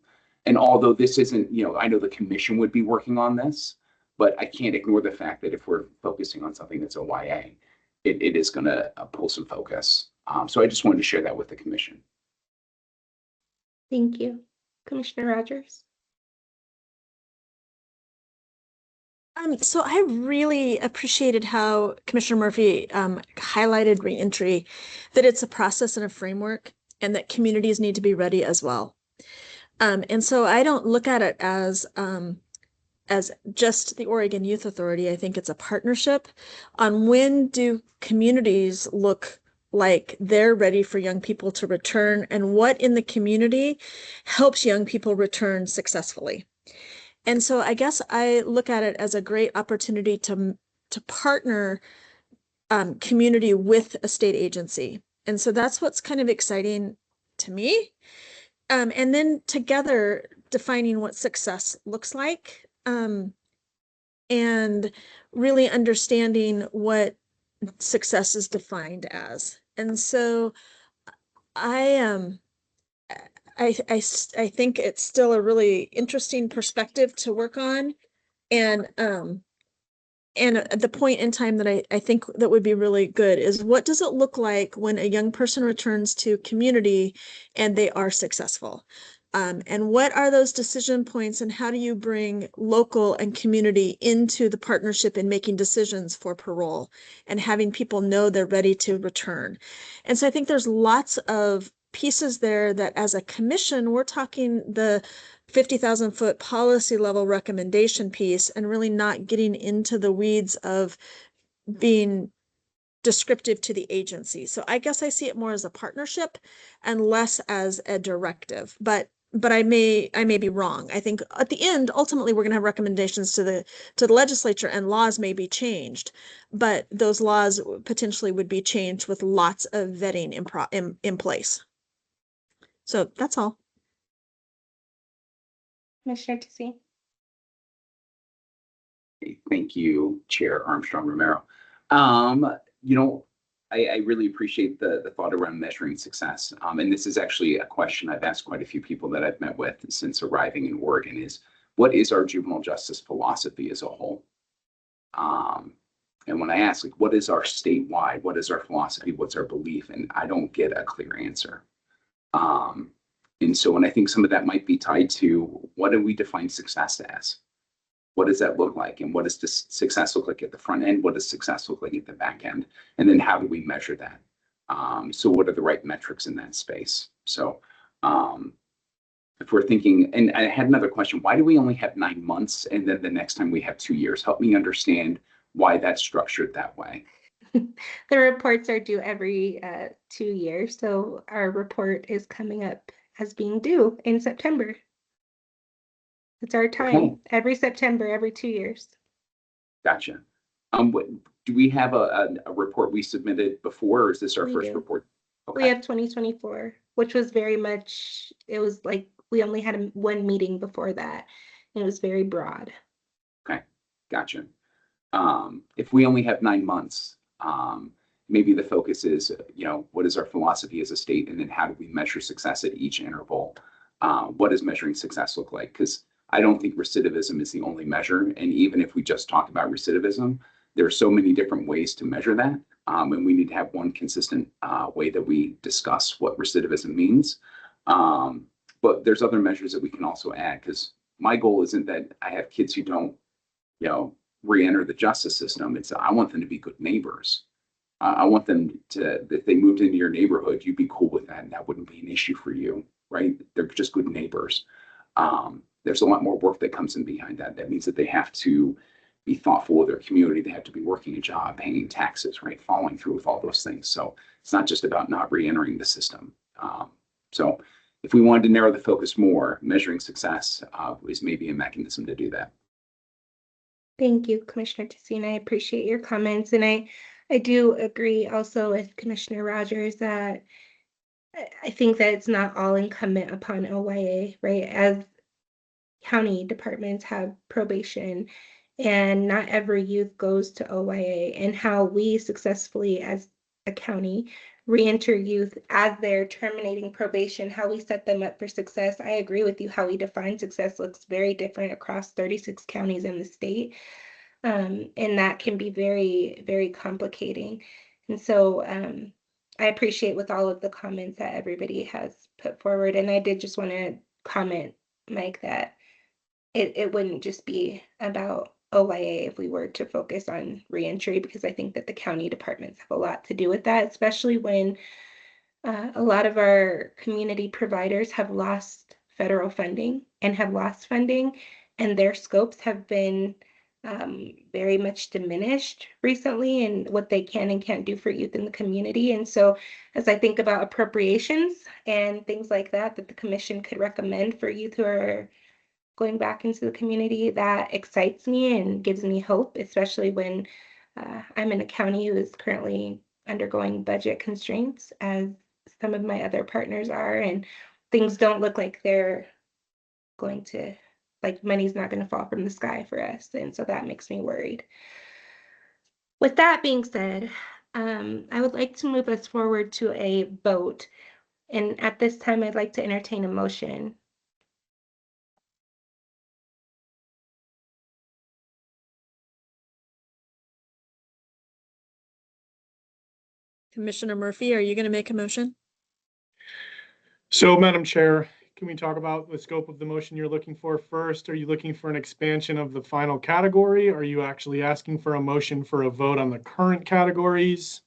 And although this isn't, I know the commission would be working on this, but I can't ignore the fact that if we're focusing on something that's OYA, it is going to pull some focus. So I just wanted to share that with the commission. Thank you. Commissioner Rogers. So I really appreciated how Commissioner Murphy highlighted reentry, that it's a process and a framework, and that communities need to be ready as well. And so I don't look at it as just the Oregon Youth Authority. I think it's a partnership on when do communities look like they're ready for young people to return, and what in the community helps young people return successfully. And so I guess I look at it as a great opportunity to partner community with a state agency. And so that's what's kind of exciting to me. And then together defining what success looks like, and really understanding what success is defined as. And so I think it's still a really interesting perspective to work on. And the point in time that I think that would be really good is, what does it look like when a young person returns to community and they are successful? And what are those decision points, and how do you bring local and community into the partnership in making decisions for parole and having people know they're ready to return? And so I think there's lots of pieces there that as a commission, we're talking the 50,000-foot policy level recommendation piece, and really not getting into the weeds of being descriptive to the agency. So I guess I see it more as a partnership and less as a directive, but I may be wrong. I think at the end, ultimately, we're going to have recommendations to the legislature, and laws may be changed, but those laws potentially would be changed with lots of vetting in place. So that's all. Commissioner Tissy. Thank you, Chair Armstrong Romero. I really appreciate the thought around measuring success. And this is actually a question I've asked quite a few people that I've met with since arriving in Oregon, is what is our juvenile justice philosophy as a whole? And when I ask, like, what is our statewide, what is our philosophy, what's our belief? And I don't get a clear answer. And so when I think some of that might be tied to, what do we define success as? What does that look like? And what does this success look like at the front end? What does success look like at the back end? And then how do we measure that? So what are the right metrics in that space? So if we're thinking, and I had another question, why do we only have 9 months and then the next time we have 2 years? Help me understand why that's structured that way. The reports are due every 2 years. So our report is coming up as being due in September. It's our time. Okay. Every September, every 2 years. Gotcha. Do we have a report we submitted before, or is this our first report? Okay. We have 2024, which was very much, it was like we only had one meeting before that. And it was very broad. Okay, gotcha. If we only have 9 months, maybe the focus is, what is our philosophy as a state, and then how do we measure success at each interval? What does measuring success look like? Because I don't think recidivism is the only measure. And even if we just talk about recidivism, there are so many different ways to measure that. And we need to have one consistent way that we discuss what recidivism means. But there's other measures that we can also add, because my goal isn't that I have kids who don't, re-enter the justice system. I want them to be good neighbors. I want them to, if they moved into your neighborhood, you'd be cool with that, and that wouldn't be an issue for you, right? They're just good neighbors. There's a lot more work that comes in behind that. That means that they have to be thoughtful of their community. They have to be working a job, paying taxes, right? Following through with all those things. So it's not just about not re-entering the system. So if we wanted to narrow the focus more, measuring success is maybe a mechanism to do that. Thank you, Commissioner Tessine. I appreciate your comments. And I do agree also with Commissioner Rogers that I think that it's not all incumbent upon OYA, right? As county departments have probation, and not every youth goes to OYA, and how we successfully as a county re-enter youth as they're terminating probation, how we set them up for success. I agree with you, how we define success looks very different across 36 counties in the state. And that can be very, very complicating. And so I appreciate with all of the comments that everybody has put forward. And I did just want to comment, Mike, that it wouldn't just be about OYA if we were to focus on reentry, because I think that the county departments have a lot to do with that, especially when a lot of our community providers have lost federal funding and have lost funding, and their scopes have been very much diminished recently in what they can and can't do for youth in the community. And so as I think about appropriations and things like that, that the commission could recommend for youth who are going back into the community, that excites me and gives me hope, especially when I'm in a county who is currently undergoing budget constraints, as some of my other partners are, and things don't look like they're going to, like money's not going to fall from the sky for us. And so that makes me worried. With that being said, I would like to move us forward to a vote. And at this time, I'd like to entertain a motion. Commissioner Murphy, are you going to make a motion? So, Madam Chair, can we talk about the scope of the motion you're looking for first? Are you looking for an expansion of the final category? Are you actually asking for a motion for a vote on the current categories?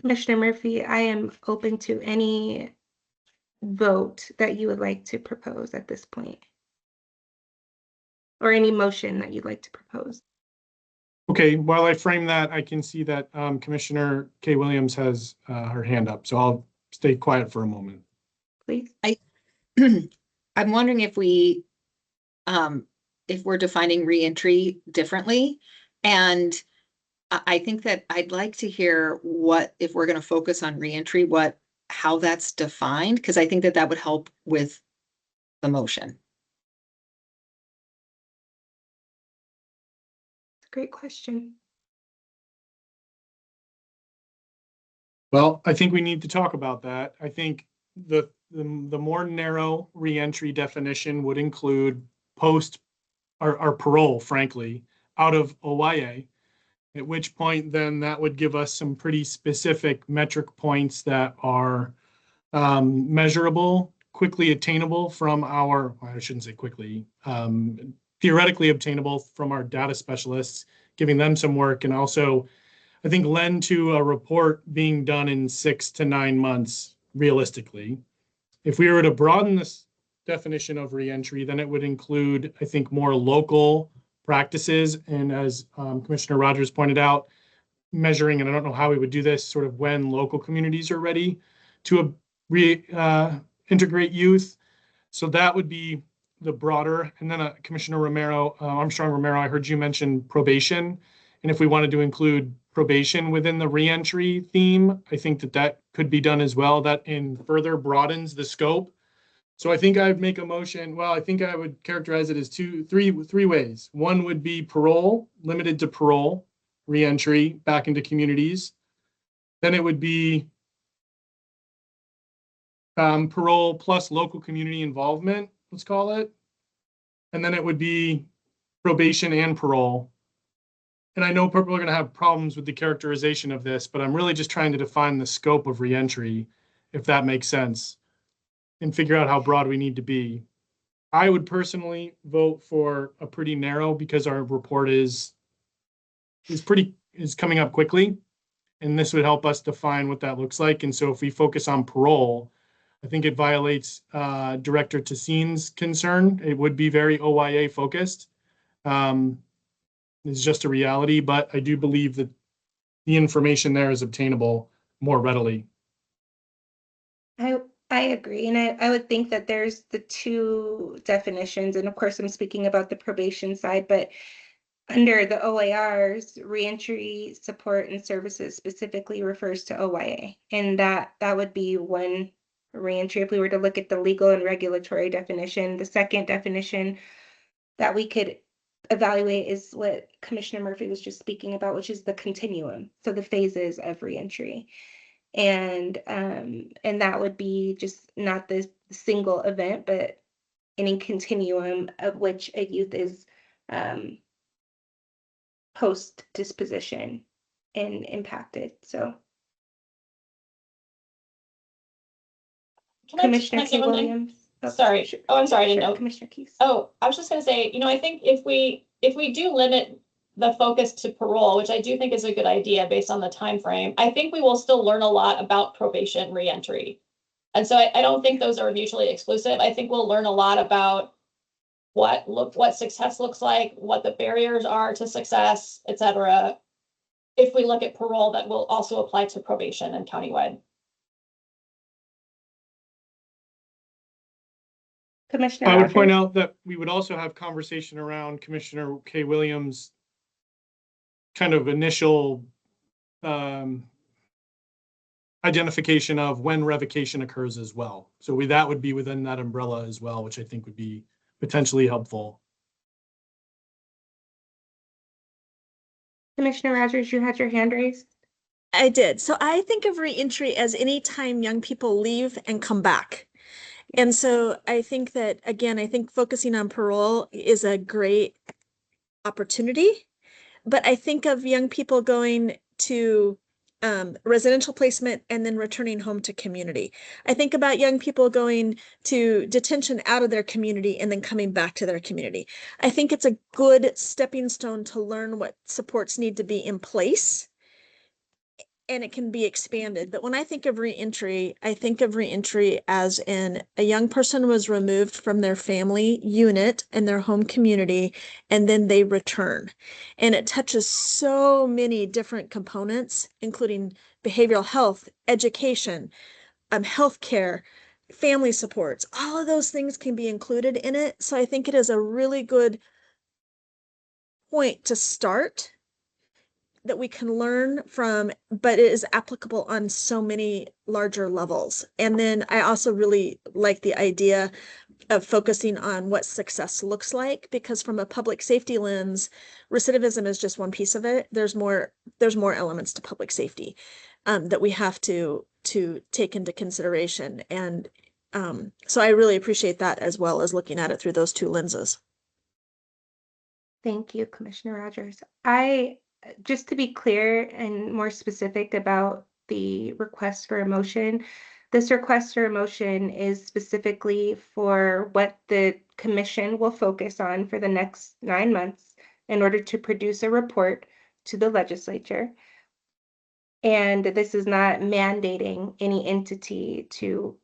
Commissioner Murphy, I am open to any vote that you would like to propose at this point, or any motion that you'd like to propose. Okay, while I frame that, I can see that Commissioner Kay Williams has her hand up, so I'll stay quiet for a moment. Please. I'm wondering if we're defining reentry differently. And I think that I'd like to hear what, if we're going to focus on reentry, how that's defined, because I think that would help with the motion. Great question. Well, I think we need to talk about that. I think the more narrow reentry definition would include post or parole, frankly, out of OYA, at which point then that would give us some pretty specific metric points that are measurable, quickly attainable from our, I shouldn't say quickly, theoretically obtainable from our data specialists, giving them some work, and also I think lend to a report being done in 6 to 9 months realistically. If we were to broaden this definition of reentry, then it would include, I think, more local practices. And as Commissioner Rogers pointed out, measuring, and I don't know how we would do this, sort of when local communities are ready to integrate youth. So that would be the broader. And then Commissioner Armstrong Romero, I heard you mention probation. And if we wanted to include probation within the reentry theme, I think that could be done as well. That further broadens the scope. So I think I would make a motion. Well, I think I would characterize it as three ways. One would be parole, limited to parole, reentry back into communities. Then it would be parole plus local community involvement, let's call it. And then it would be probation and parole. And I know people are going to have problems with the characterization of this, but I'm really just trying to define the scope of reentry, if that makes sense, and figure out how broad we need to be. I would personally vote for a pretty narrow, because our report is coming up quickly. And this would help us define what that looks like. And so if we focus on parole, I think it violates Director Tassine's concern. It would be very OYA focused. It's just a reality, but I do believe that the information there is obtainable more readily. I agree. And I would think that there's the two definitions. And of course, I'm speaking about the probation side, but under the OARs, reentry support and services specifically refers to OYA. And that would be one reentry if we were to look at the legal and regulatory definition. The second definition that we could evaluate is what Commissioner Murphy was just speaking about, which is the continuum. So the phases of reentry. And that would be just not the single event, but any continuum of which a youth is post disposition and impacted. So Commissioner K. Williams. Oh, sorry. Sure. Oh, I'm sorry. I didn't know. Commissioner Keys. Oh, I was just going to say, I think if we do limit the focus to parole, which I do think is a good idea based on the time frame, I think we will still learn a lot about probation reentry. And so I don't think those are mutually exclusive. I think we'll learn a lot about what success looks like, what the barriers are to success, et cetera, if we look at parole that will also apply to probation and countywide. Commissioner I would Rogers. point out that we would also have conversation around Commissioner K. Williams' kind of initial identification of when revocation occurs as well. So that would be within that umbrella as well, which I think would be potentially helpful. Commissioner Rogers, you had your hand raised. I did. So I think of reentry as any time young people leave and come back. And so I think that, again, I think focusing on parole is a great opportunity, but I think of young people going to residential placement and then returning home to community. I think about young people going to detention out of their community and then coming back to their community. I think it's a good stepping stone to learn what supports need to be in place, and it can be expanded. But when I think of reentry, I think of reentry as in a young person was removed from their family unit and their home community, and then they return. And it touches so many different components, including behavioral health, education, healthcare, family supports. All of those things can be included in it. So I think it is a really good point to start that we can learn from, but it is applicable on so many larger levels. And then I also really like the idea of focusing on what success looks like, because from a public safety lens, recidivism is just one piece of it. There's more elements to public safety that we have to take into consideration. And so I really appreciate that, as well as looking at it through those two lenses. Thank you, Commissioner Rogers. Just to be clear and more specific about the request for a motion, this request for a motion is specifically for what the commission will focus on for the next 9 months in order to produce a report to the legislature. And this is not mandating any entity to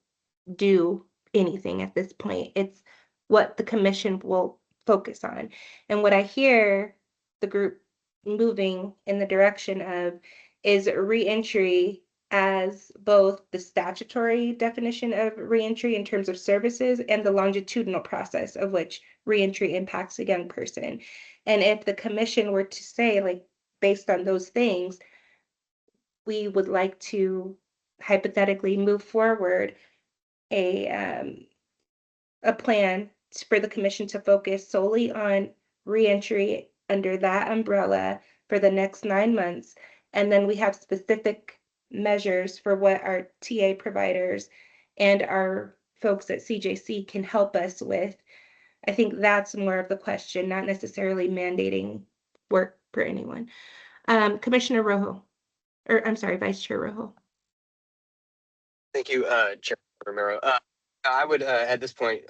do anything at this point. It's what the commission will focus on. And what I hear the group moving in the direction of is reentry as both the statutory definition of reentry in terms of services and the longitudinal process of which reentry impacts a young person. And if the commission were to say, like, based on those things, we would like to hypothetically move forward a plan for the commission to focus solely on reentry under that umbrella for the next 9 months. And then we have specific measures for what our TA providers and our folks at CJC can help us with. I think that's more of the question, not necessarily mandating work for anyone. Commissioner Rojo, or I'm sorry, Vice Chair Rojo. Thank you, Chair Romero. I would, at this point,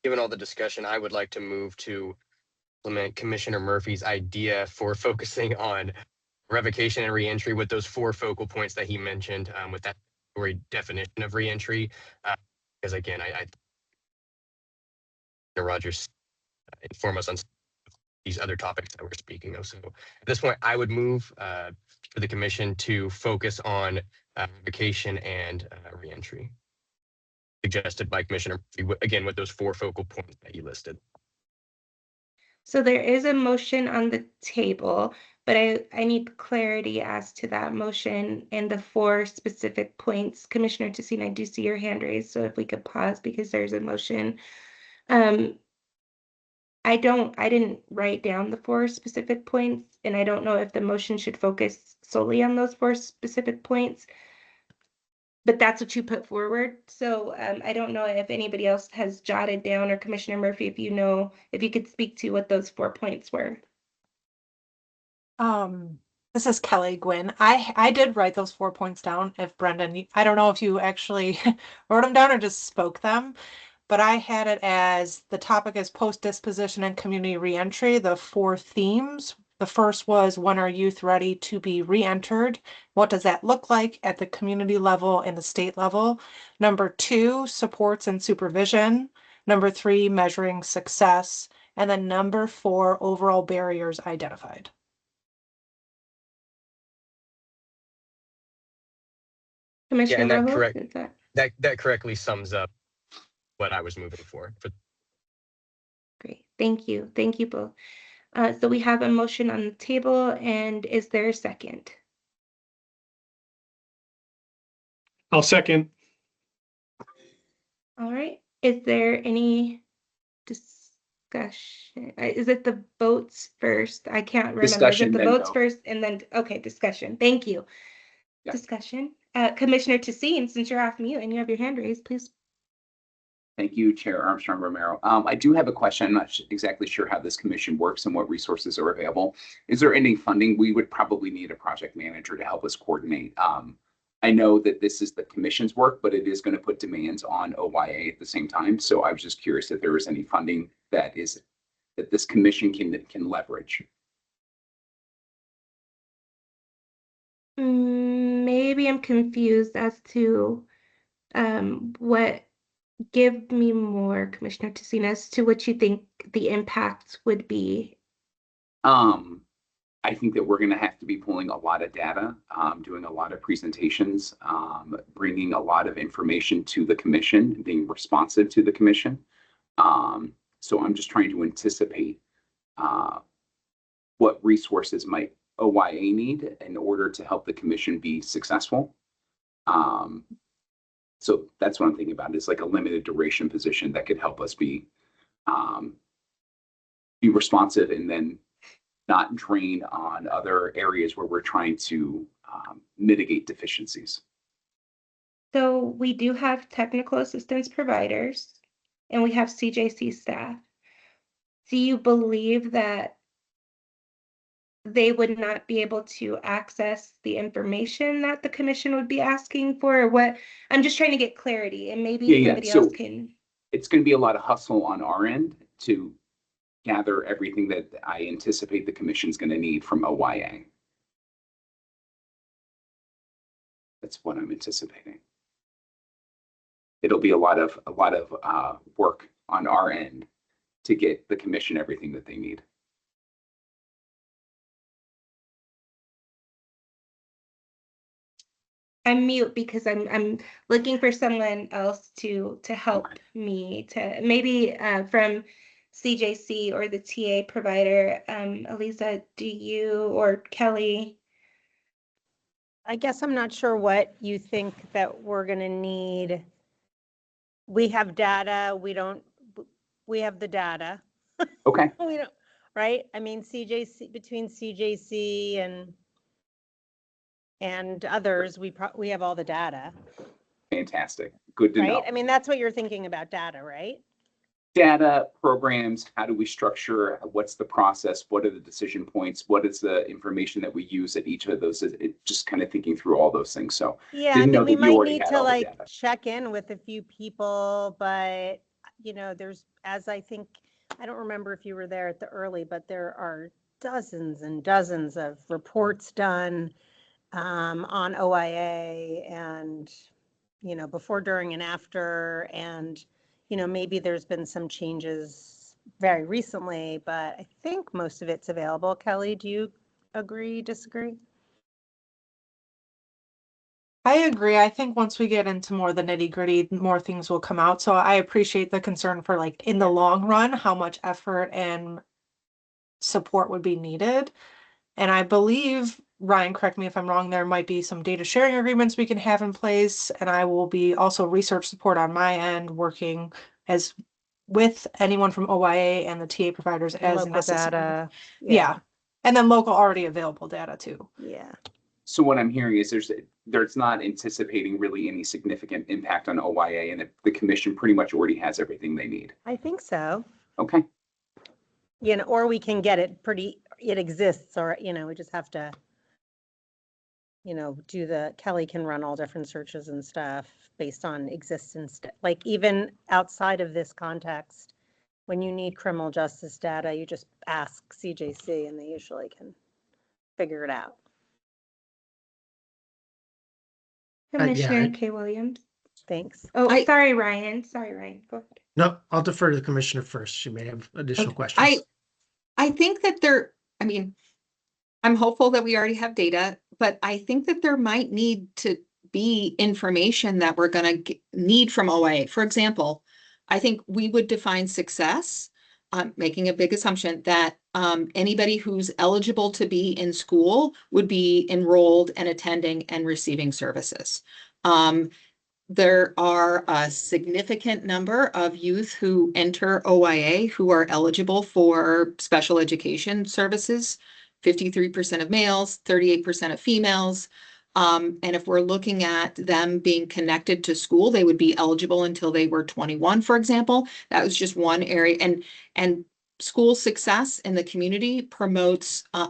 given all the discussion, I would like to move to implement Commissioner Murphy's idea for focusing on revocation and reentry with those 4 focal points that he mentioned, with that definition of reentry. Because again, I Rogers inform us on these other topics that we're speaking of. So at this point, I would move for the commission to focus on revocation and reentry, suggested by Commissioner Murphy, again, with those 4 focal points that he listed. So there is a motion on the table, but I need clarity as to that motion and the 4 specific points. Commissioner Tessine, I do see your hand raised, so if we could pause because there's a motion. I didn't write down the 4 specific points, and I don't know if the motion should focus solely on those 4 specific points, but that's what you put forward. So I don't know if anybody else has jotted down, or Commissioner Murphy, if you could speak to what those 4 points were. This is Kelly Gwynn. I did write those 4 points down. If Brendan, I don't know if you actually wrote them down or just spoke them, but I had it as the topic is post-disposition and community reentry, the 4 themes. The first was, when are youth ready to be re-entered? What does that look like at the community level and the state level? Number 2, supports and supervision. Number 3, measuring success. And then number 4, overall barriers identified. Commissioner Yeah, and Rojo, that correctly sums up what I was moving for. Great, thank you both. So we have a motion on the table, and is there a second? I'll second. All right, is there any discussion? Is it the votes first? I can't remember. Discussion, is it the then votes vote. first and then, okay, discussion. Thank you. Yeah. Discussion. Commissioner Tessine, since you're off mute and you have your hand raised, please. Thank you, Chair Armstrong Romero. I do have a question. I'm not exactly sure how this commission works and what resources are available. Is there any funding? We would probably need a project manager to help us coordinate. I know that this is the commission's work, but it is going to put demands on OYA at the same time. So I was just curious if there was any funding that this commission can leverage. Maybe I'm confused as to what. Give me more, Commissioner Tessine, as to what you think the impact would be. I think that we're going to have to be pulling a lot of data, doing a lot of presentations, bringing a lot of information to the commission, being responsive to the commission. So I'm just trying to anticipate what resources might OYA need in order to help the commission be successful. So that's what I'm thinking about. It's like a limited duration position that could help us be responsive and then not drain on other areas where we're trying to mitigate deficiencies. So we do have technical assistance providers and we have CJC staff. Do you believe that they would not be able to access the information that the commission would be asking for, or what? I'm just trying to get clarity, and maybe somebody else can. It's going to be a lot of hustle on our end to gather everything that I anticipate the commission's going to need from OYA. That's what I'm anticipating. It'll be a lot of work on our end to get the commission everything that they need. I'm mute because I'm looking for someone else to help me, to maybe from CJC or the TA provider. Elisa, do you or Kelly? I guess I'm not sure what you think that we're going to need. We have data. We have the data. Okay. We don't, right? I mean, between CJC and others, we have all the data. Fantastic. Good to know. I mean, that's what you're thinking about, data, right? Data, programs, how do we structure, what's the process, what are the decision points, what is the information that we use at each of those, just kind of thinking through all those things. So yeah, I mean, we might need to like check in with a few people, but you know, there's, as I think, I don't remember if you were there at the early, but there are dozens and dozens of reports done on OIA and, you know, before, during, and after. And, you know, maybe there's been some changes very recently, but I think most of it's available. Kelly, do you agree, disagree? I agree. I think once we get into more the nitty gritty, more things will come out. So I appreciate the concern for, like, in the long run, how much effort and support would be needed. And I believe, Ryan, correct me if I'm wrong, there might be some data sharing agreements we can have in place. And I will be also research support on my end, working as with anyone from OIA and the TA providers as Local necessary. data. Yeah. And then local already available data too. Yeah. So what I'm hearing is there's not anticipating really any significant impact on OYA, and the commission pretty much already has everything they need. I think so. Okay. You know, or we can get it it exists, or, you know, we just have to, you know, Kelly can run all different searches and stuff based on existence. Like, even outside of this context, when you need criminal justice data, you just ask CJC and they usually can figure it out. Commissioner K. Williams. Thanks. Oh, sorry, Ryan. Sorry, Ryan. Go ahead. No, I'll defer to the commissioner first. She may have additional questions. I think that I mean, I'm hopeful that we already have data, but I think that there might need to be information that we're going to need from OIA. For example, I think we would define success, making a big assumption that anybody who's eligible to be in school would be enrolled and attending and receiving services. There are a significant number of youth who enter OIA who are eligible for special education services, 53% of males, 38% of females. And if we're looking at them being connected to school, they would be eligible until they were 21, for example. That was just one area. And school success in the community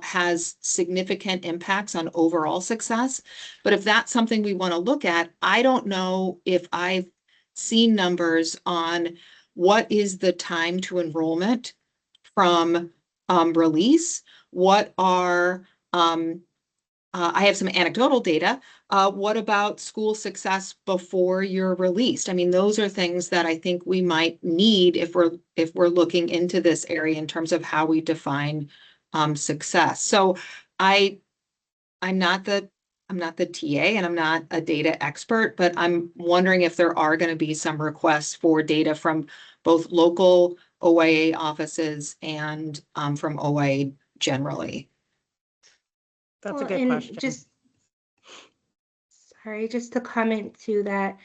has significant impacts on overall success. But if that's something we want to look at, I don't know if I've seen numbers on what is the time to enrollment from release. What are, I have some anecdotal data. What about school success before you're released? I mean, those are things that I think we might need if we're looking into this area in terms of how we define success. So I'm not the TA and I'm not a data expert, but I'm wondering if there are going to be some requests for data from both local OIA offices and from OIA generally. That's a good question. Just to comment to that,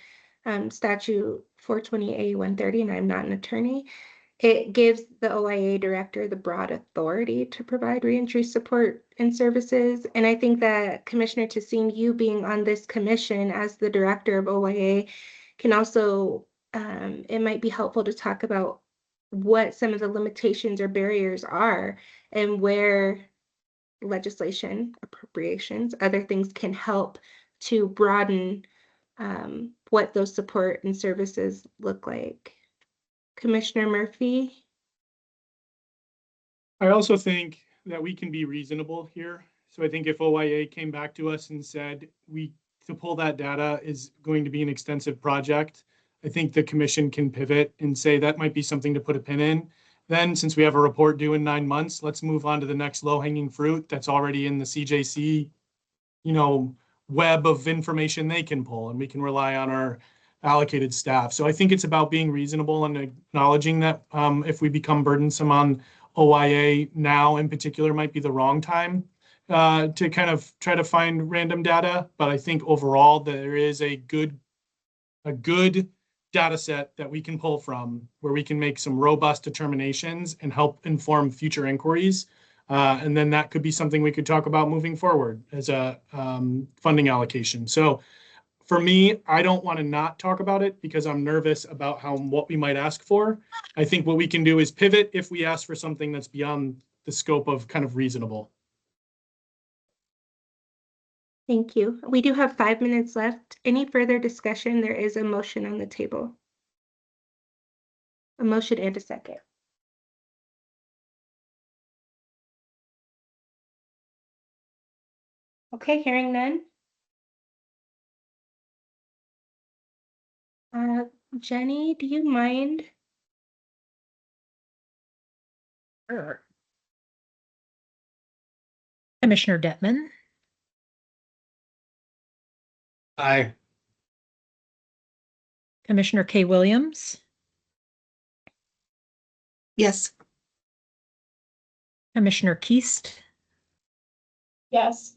statute 420A 130, and I'm not an attorney, it gives the OIA director the broad authority to provide reentry support and services. And I think that Commissioner Tassim, you being on this commission as the director of OIA, can also, it might be helpful to talk about what some of the limitations or barriers are and where legislation, appropriations, other things can help to broaden what those support and services look like. Commissioner Murphy? I also think that we can be reasonable here. So I think if OIA came back to us and said to pull that data is going to be an extensive project, I think the commission can pivot and say that might be something to put a pin in. Then, since we have a report due in 9 months, let's move on to the next low-hanging fruit that's already in the CJC, web of information they can pull, and we can rely on our allocated staff. So I think it's about being reasonable and acknowledging that if we become burdensome on OIA now in particular might be the wrong time to kind of try to find random data. But I think overall there is a good data set that we can pull from where we can make some robust determinations and help inform future inquiries. And then that could be something we could talk about moving forward as a funding allocation. So for me, I don't want to not talk about it because I'm nervous about what we might ask for. I think what we can do is pivot if we ask for something that's beyond the scope of kind of reasonable. Thank you. We do have 5 minutes left. Any further discussion? There is a motion on the table. A motion and a second. Okay, hearing none. Jenny, do you mind? Sure. Commissioner Detman, Aye. Commissioner K. Williams, Yes. Commissioner Keast, Yes.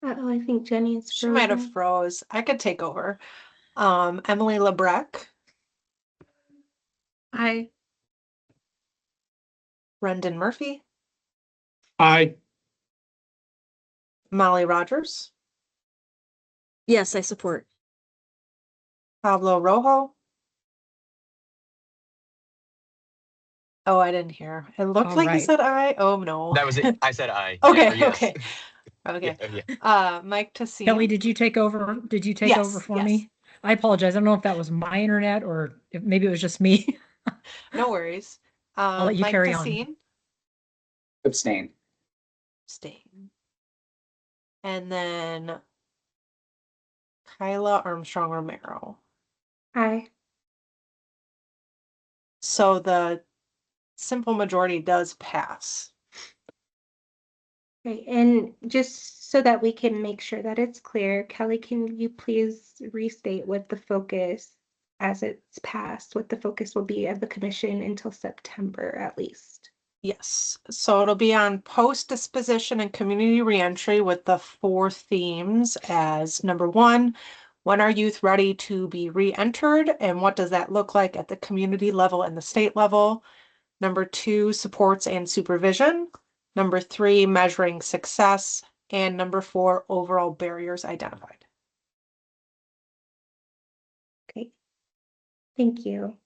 Uh-oh, I think Jenny is She might have frozen. froze. I could take over. Emily LeBrecq, Aye. Brendan Murphy, Aye. Molly Rogers, Yes, I support. Pablo Rojo. Oh, I didn't hear. It looked All like you right. said aye. Oh, no. That was it. I said aye. Yeah, or Okay, yes. okay, okay. Yeah. Mike Tassine. Kelly, did you take over? Did you take Yes, over for yes. me? I apologize. I don't know if that was my internet or if maybe it was just me. No worries. I'll let you Mike carry on. Tassine. Abstain. Abstain. And then Kyla Armstrong Romero. Aye. So the simple majority does pass. Okay, and just so that we can make sure that it's clear, Kelly, can you please restate what the focus, as it's passed, what the focus will be of the commission until September at least? Yes, so it'll be on post disposition and community reentry with the 4 themes as number 1, when are youth ready to be re-entered and what does that look like at the community level and the state level? Number 2, supports and supervision. Number 3, measuring success. And number 4, overall barriers identified. Okay, thank you.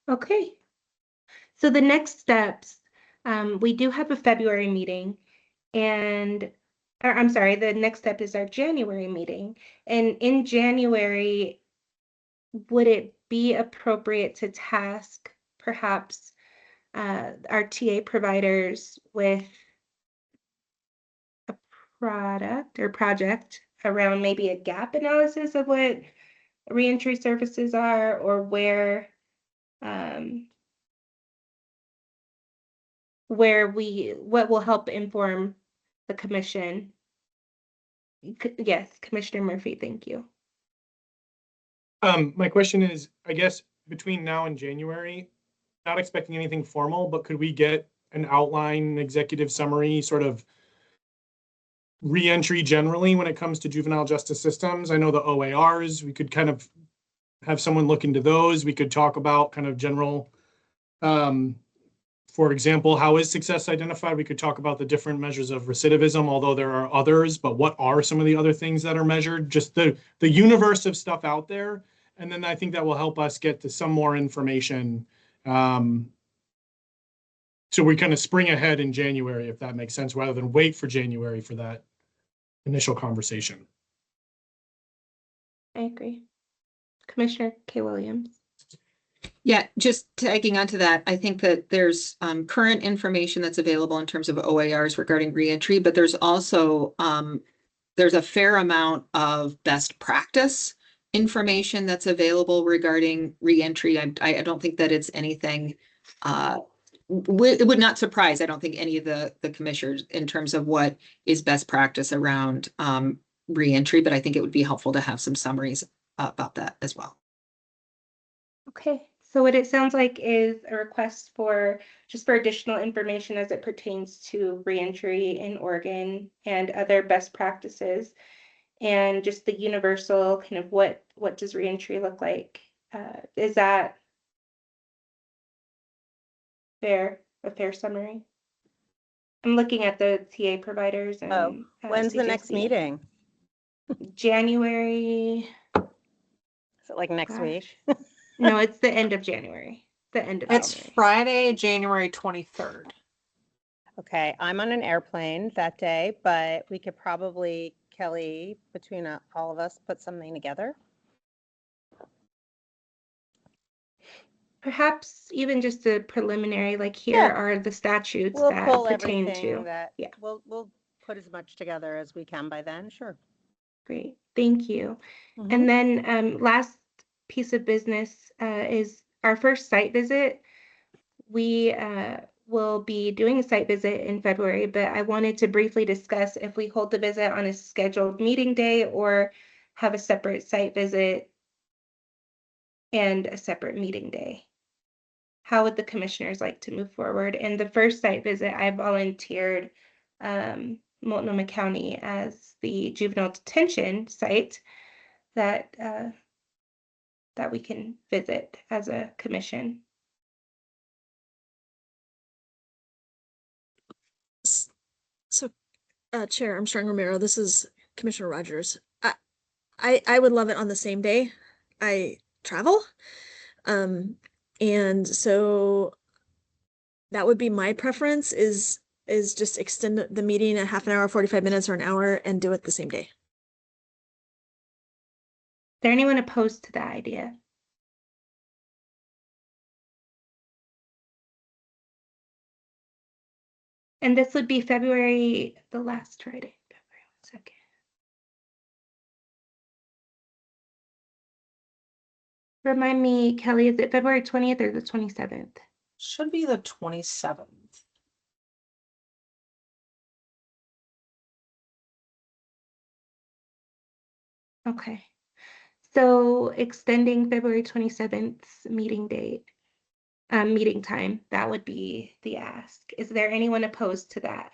Okay, so the next steps, we do have a February meeting and, or I'm sorry, the next step is our January meeting. And in January, would it be appropriate to task perhaps our TA providers with a product or project around maybe a gap analysis of what reentry services are or um, what will help inform the commission? Yes, Commissioner Murphy, thank you. My question is, I guess between now and January, not expecting anything formal, but could we get an outline, executive summary, sort of reentry generally when it comes to juvenile justice systems? I know the OARs, we could kind of have someone look into those. We could talk about kind of general, for example, how is success identified? We could talk about the different measures of recidivism, although there are others, but what are some of the other things that are measured? Just the universe of stuff out there. And then I think that will help us get to some more information. So we kind of spring ahead in January, if that makes sense, rather than wait for January for that initial conversation. I agree. Commissioner K. Williams. Yeah, just tagging onto that, I think that there's current information that's available in terms of OARs regarding reentry, but there's also there's a fair amount of best practice information that's available regarding reentry. I don't think that it's anything it would not surprise, I don't think, any of the commissioners in terms of what is best practice around reentry, but I think it would be helpful to have some summaries about that as well. Okay, so what it sounds like is a request for just for additional information as it pertains to reentry in Oregon and other best practices, and just the universal kind of what does reentry look like? Is that fair? A fair summary? I'm looking at the TA providers and Oh, when's the next CJC. meeting? January. Is it like next Gosh. week? No, it's the end of January. The end of It's January. Friday, January 23rd. Okay, I'm on an airplane that day, but we could probably, Kelly, between all of us, put something together. Perhaps even just a preliminary, like here Yeah. are the statutes We'll that pull pertain everything to. that, Yeah. we'll put as much together as we can by then, sure. Great, thank you. Mhm. And then last piece of business is our first site visit. We will be doing a site visit in February, but I wanted to briefly discuss if we hold the visit on a scheduled meeting day or have a separate site visit and a separate meeting day. How would the commissioners like to move forward? And the first site visit, I volunteered Multnomah County as the juvenile detention site that that we can visit as a commission. So, Chair Armstrong Romero, this is Commissioner Rogers. I would love it on the same day I travel. And so that would be my preference is just extend the meeting a half an hour, 45 minutes or an hour and do it the same day. Is there anyone opposed to that idea? And this would be February, the last Friday. February, 1 second. Remind me, Kelly, is it February 20th or the 27th? Should be the 27th. Okay. So extending February 27th's meeting date, meeting time, that would be the ask. Is there anyone opposed to that?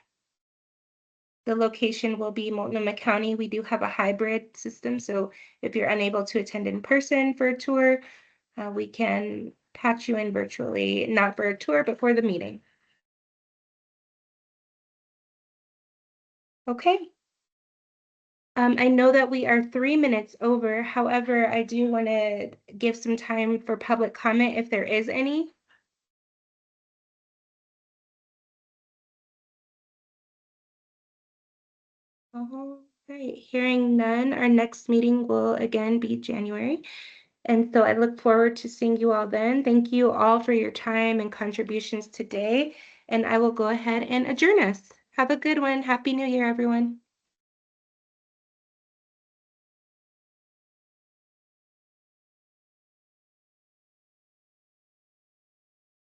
The location will be Multnomah County. We do have a hybrid system, so if you're unable to attend in person for a tour, we can patch you in virtually, not for a tour, but for the meeting. Okay. I know that we are 3 minutes over. However, I do want to give some time for public comment if there is any. All right, hearing none, our next meeting will again be January. And so I look forward to seeing you all then. Thank you all for your time and contributions today. And I will go ahead and adjourn us. Have a good one. Happy New Year, everyone.